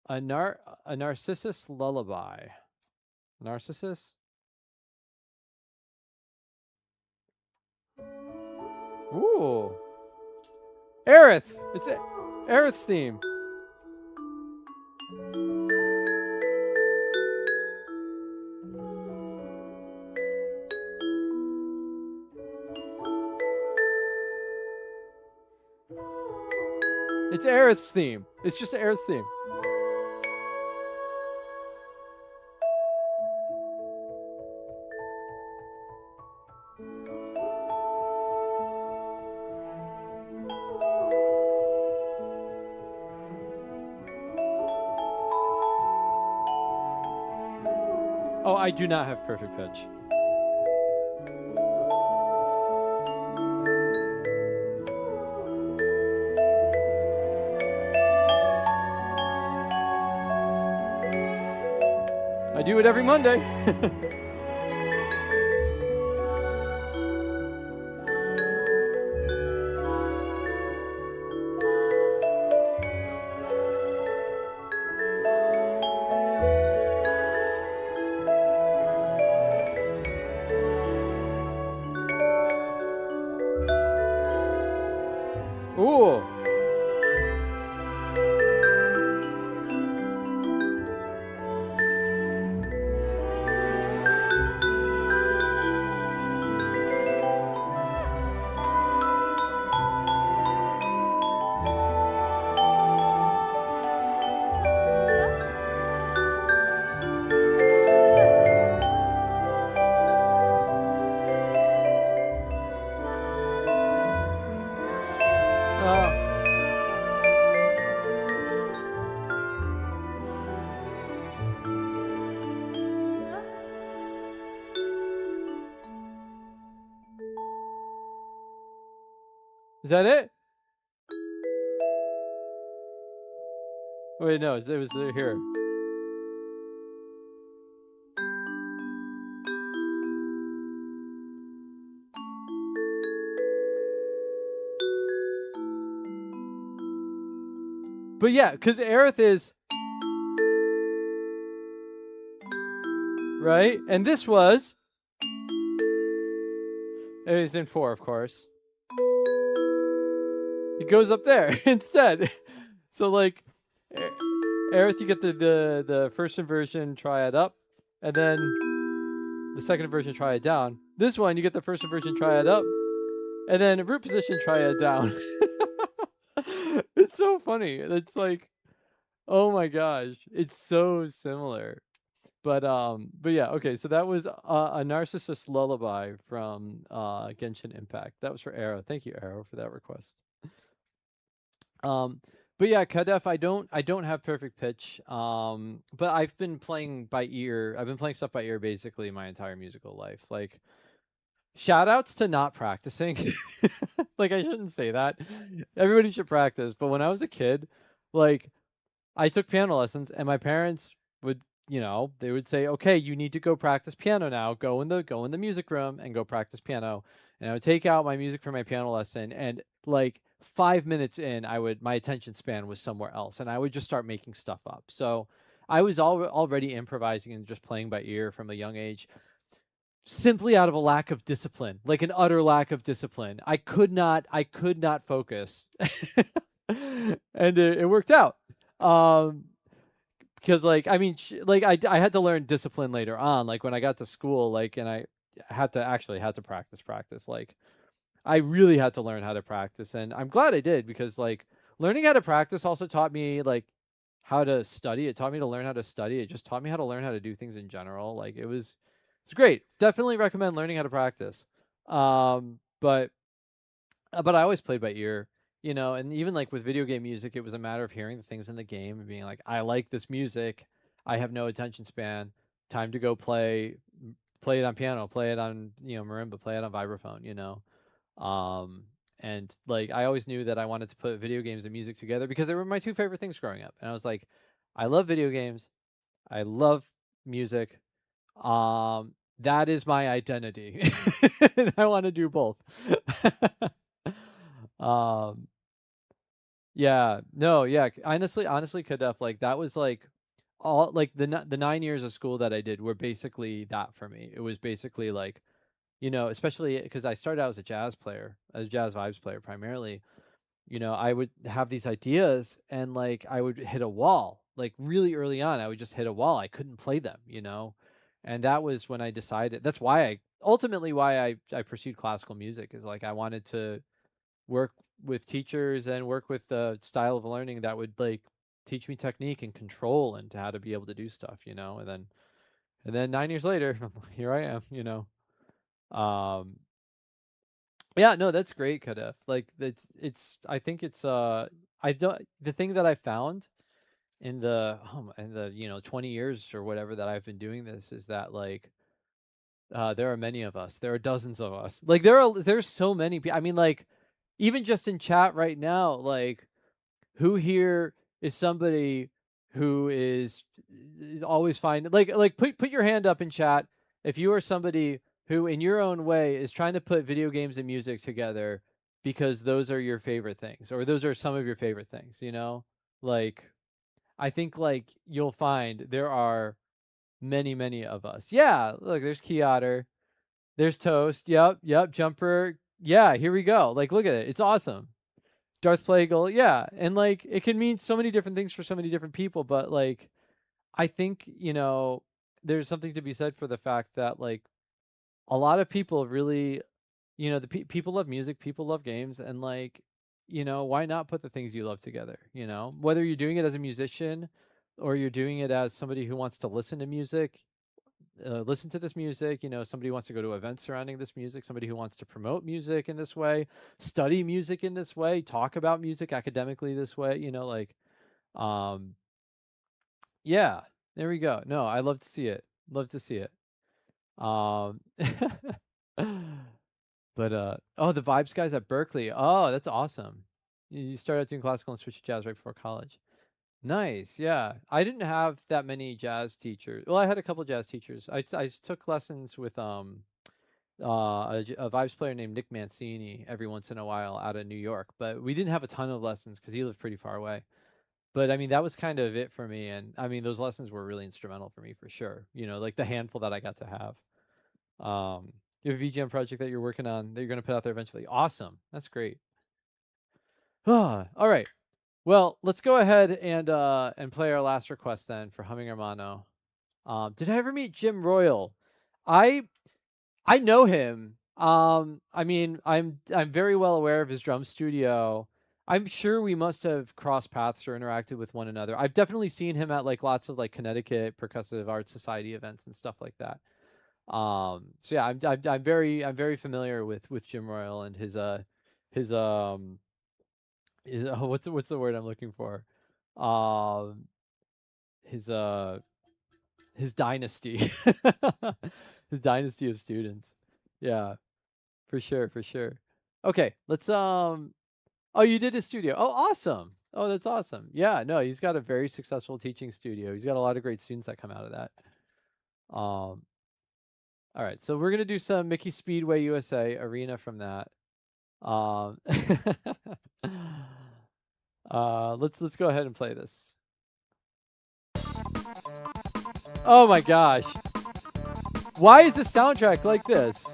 A Narcissus lullaby. Narcissus? Ooh. Aerith! It's Aerith's theme. It's Aerith's theme. It's just Aerith's theme. Oh, I do not have perfect pitch. I do it every Monday. Ooh. Is that it? Wait, no, it was here. But yeah, because Aerith is right, and this was. It was in 4, of course. It goes up there instead. So like, Aerith, you get the first inversion triad up, and then the second inversion triad down. This one, you get the first inversion triad up, and then root position triad down. It's so funny. It's like, oh my gosh, it's so similar. But yeah, okay. So that was a narcissist lullaby from Genshin Impact. That was for Arrow. Thank you, Arrow, for that request. Um, but yeah, Kadef, I don't have perfect pitch. But I've been playing by ear. I've been playing stuff by ear basically my entire musical life. Like, shout outs to not practicing. Like, I shouldn't say that. Everybody should practice. But when I was a kid, like, I took piano lessons, and my parents would, they would say, "Okay, you need to go practice piano now. Go in the music room and go practice piano." And I would take out my music for my piano lesson, and like 5 minutes in, my attention span was somewhere else, and I would just start making stuff up. So I was already improvising and just playing by ear from a young age, simply out of a lack of discipline, like an utter lack of discipline. I could not focus, and it worked out. Um, because like, I mean, like I had to learn discipline later on, like when I got to school, like, and I had to practice. Like, I really had to learn how to practice, and I'm glad I did, because like learning how to practice also taught me like how to study. It taught me to learn how to study. It just taught me how to learn how to do things in general. Like, it's great. Definitely recommend learning how to practice. But I always played by ear, and even like with video game music, it was a matter of hearing the things in the game and being like, I like this music. I have no attention span. Time to go play it on piano, play it on, marimba, play it on vibraphone. Um, and like, I always knew that I wanted to put video games and music together because they were my two favorite things growing up. And I was like, I love video games. I love music. That is my identity. And I want to do both. um, yeah, no, yeah. Honestly, Kadef, like that was like all like the 9 years of school that I did were basically that for me. It was basically like, especially because I started out as a jazz player, as a jazz vibes player primarily. I would have these ideas, and like I would hit a wall. Like really early on, I would just hit a wall. I couldn't play them. And that was when I decided. That's why I pursued classical music, is like I wanted to work with teachers and work with a style of learning that would like teach me technique and control and how to be able to do stuff. And then 9 years later, here I am. Um, yeah, no, that's great, Kadef. Like, I think it's I don't the thing that I found in the 20 years or whatever that I've been doing this is that like there are many of us. There are dozens of us. Like, there's so many people. I mean, like, even just in chat right now, like, who here is somebody who is always fine? Like put your hand up in chat if you are somebody who in your own way is trying to put video games and music together because those are your favorite things, or those are some of your favorite things. Like, I think like you'll find there are many of us. Yeah, look, there's Key Otter, there's Toast. Yep, Jumper. Yeah, here we go. Like, look at it. It's awesome. Darth Plagueis, yeah. And like it can mean so many different things for so many different people, but like I think, there's something to be said for the fact that like a lot of people really, the people love music, people love games, and like, why not put the things you love together? Whether you're doing it as a musician or you're doing it as somebody who wants to listen to music, listen to this music. Somebody wants to go to events surrounding this music, somebody who wants to promote music in this way, study music in this way, talk about music academically this way. Like, um, yeah, there we go. No, I love to see it. Love to see it. Um, but oh, the Vibes guys at Berkeley. Oh, that's awesome. You started out doing classical and switched to jazz right before college. Nice, yeah. I didn't have that many jazz teachers. Well, I had a couple jazz teachers. I took lessons with a vibes player named Nick Mancini every once in a while out of New York, but we didn't have a ton of lessons because he lived pretty far away. But I mean, that was kind of it for me, and I mean, those lessons were really instrumental for me for sure. Like the handful that I got to have. You have a VGM project that you're working on that you're going to put out there eventually. Awesome, that's great. All right. Well, let's go ahead and play our last request then for Humming Hermano. Did I ever meet Jim Royal? I I know him. I mean, I'm very well aware of his drum studio. I'm sure we must have crossed paths or interacted with one another. I've definitely seen him at like lots of like Connecticut Percussive Arts Society events and stuff like that. So yeah, I'm very familiar with Jim Royal and his what's the word I'm looking for? Um, his his dynasty, his dynasty of students. Yeah, for sure, for sure. Okay, let's Oh, you did his studio. Oh, awesome. Oh, that's awesome. Yeah, no, he's got a very successful teaching studio. He's got a lot of great students that come out of that. Um, all right, so we're gonna do some Mickey Speedway USA arena from that. Um, let's go ahead and play this. Oh my gosh. Why is the soundtrack like this?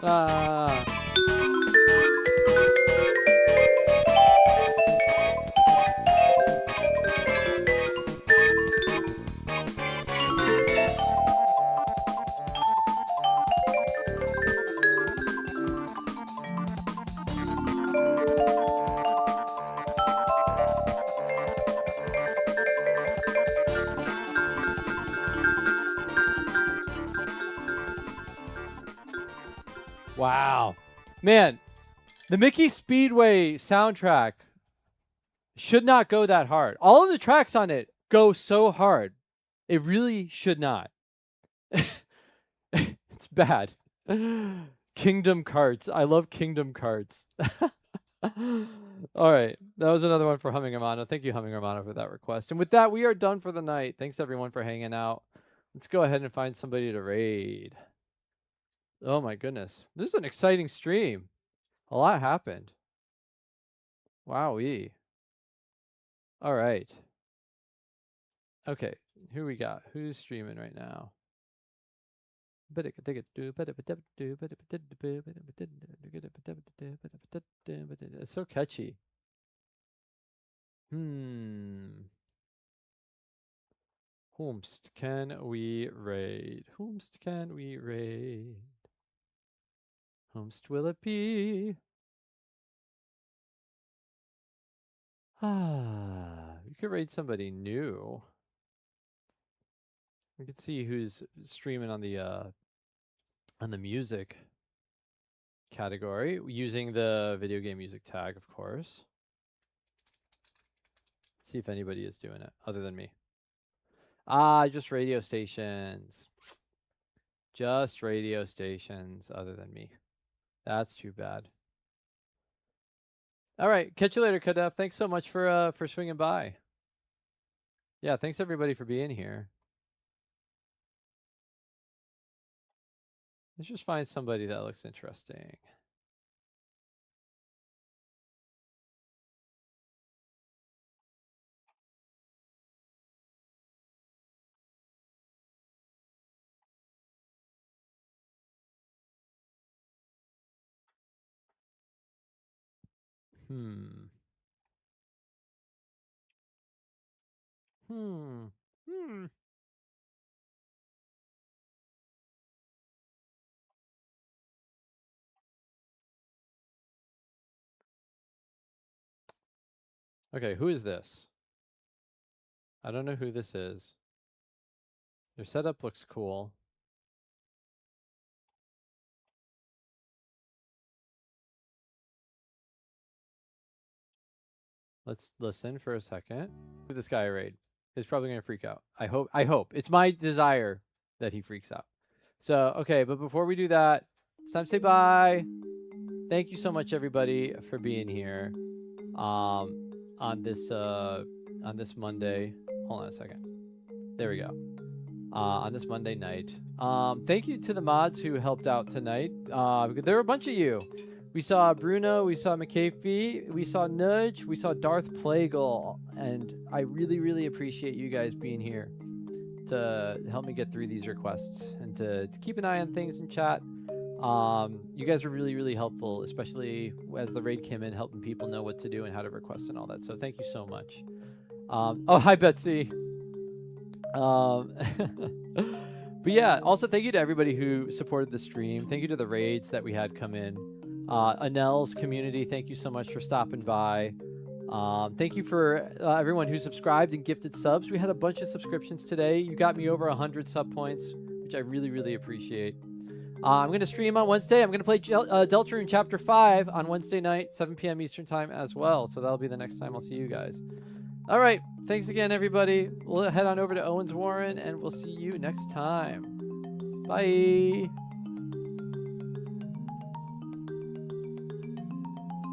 Ah. Wow. Man, the Mickey Speedway soundtrack should not go that hard. All of the tracks on it go so hard. It really should not. It's bad. Kingdom Carts. I love Kingdom Carts. All right. That was another one for Humming Hermano. Thank you, Humming Hermano, for that request. And with that, we are done for the night. Thanks, everyone, for hanging out. Let's go ahead and find somebody to raid. Oh, my goodness. This is an exciting stream. A lot happened. Wowee. All right. Okay. Who we got? Who's streaming right now? It's so catchy. Whomst can we raid? Whomst can we raid? Whomst will it be? Ah, we could raid somebody new. We could see who's streaming on the music category using the video game music tag, of course. See if anybody is doing it other than me. Ah, just radio stations. Just radio stations other than me. That's too bad. All right, catch you later, Kadef. Thanks so much for swinging by. Yeah, thanks everybody for being here. Let's just find somebody that looks interesting. Okay, who is this? I don't know who this is. Their setup looks cool. Let's listen for a second. Give this guy a raid. He's probably gonna freak out. I hope. It's my desire that he freaks out. So, okay, but before we do that, it's time to say bye. Thank you so much, everybody, for being here. On this Monday. Hold on a second. There we go. On this Monday night. Thank you to the mods who helped out tonight. There were a bunch of you. We saw Bruno, we saw McAfee, we saw Nudge, we saw Darth Plague,, and I really, really appreciate you guys being here to help me get through these requests and to keep an eye on things in chat. You guys were really, really helpful, especially as the raid came in, helping people know what to do and how to request and all that. So thank you so much. Oh, hi, Betsy. But yeah, also thank you to everybody who supported the stream. Thank you to the raids that we had come in. Anel's community, thank you so much for stopping by. Thank you for everyone who subscribed and gifted subs. We had a bunch of subscriptions today. You got me over 100 sub points, which I really, really appreciate. I'm going to stream on Wednesday. I'm going to play Deltarune Chapter 5 on Wednesday night, 7 p.m. Eastern Time as well. So that'll be the next time I'll see you guys. All right. Thanks again, everybody. We'll head on over to Owens Warren, and we'll see you next time. Bye.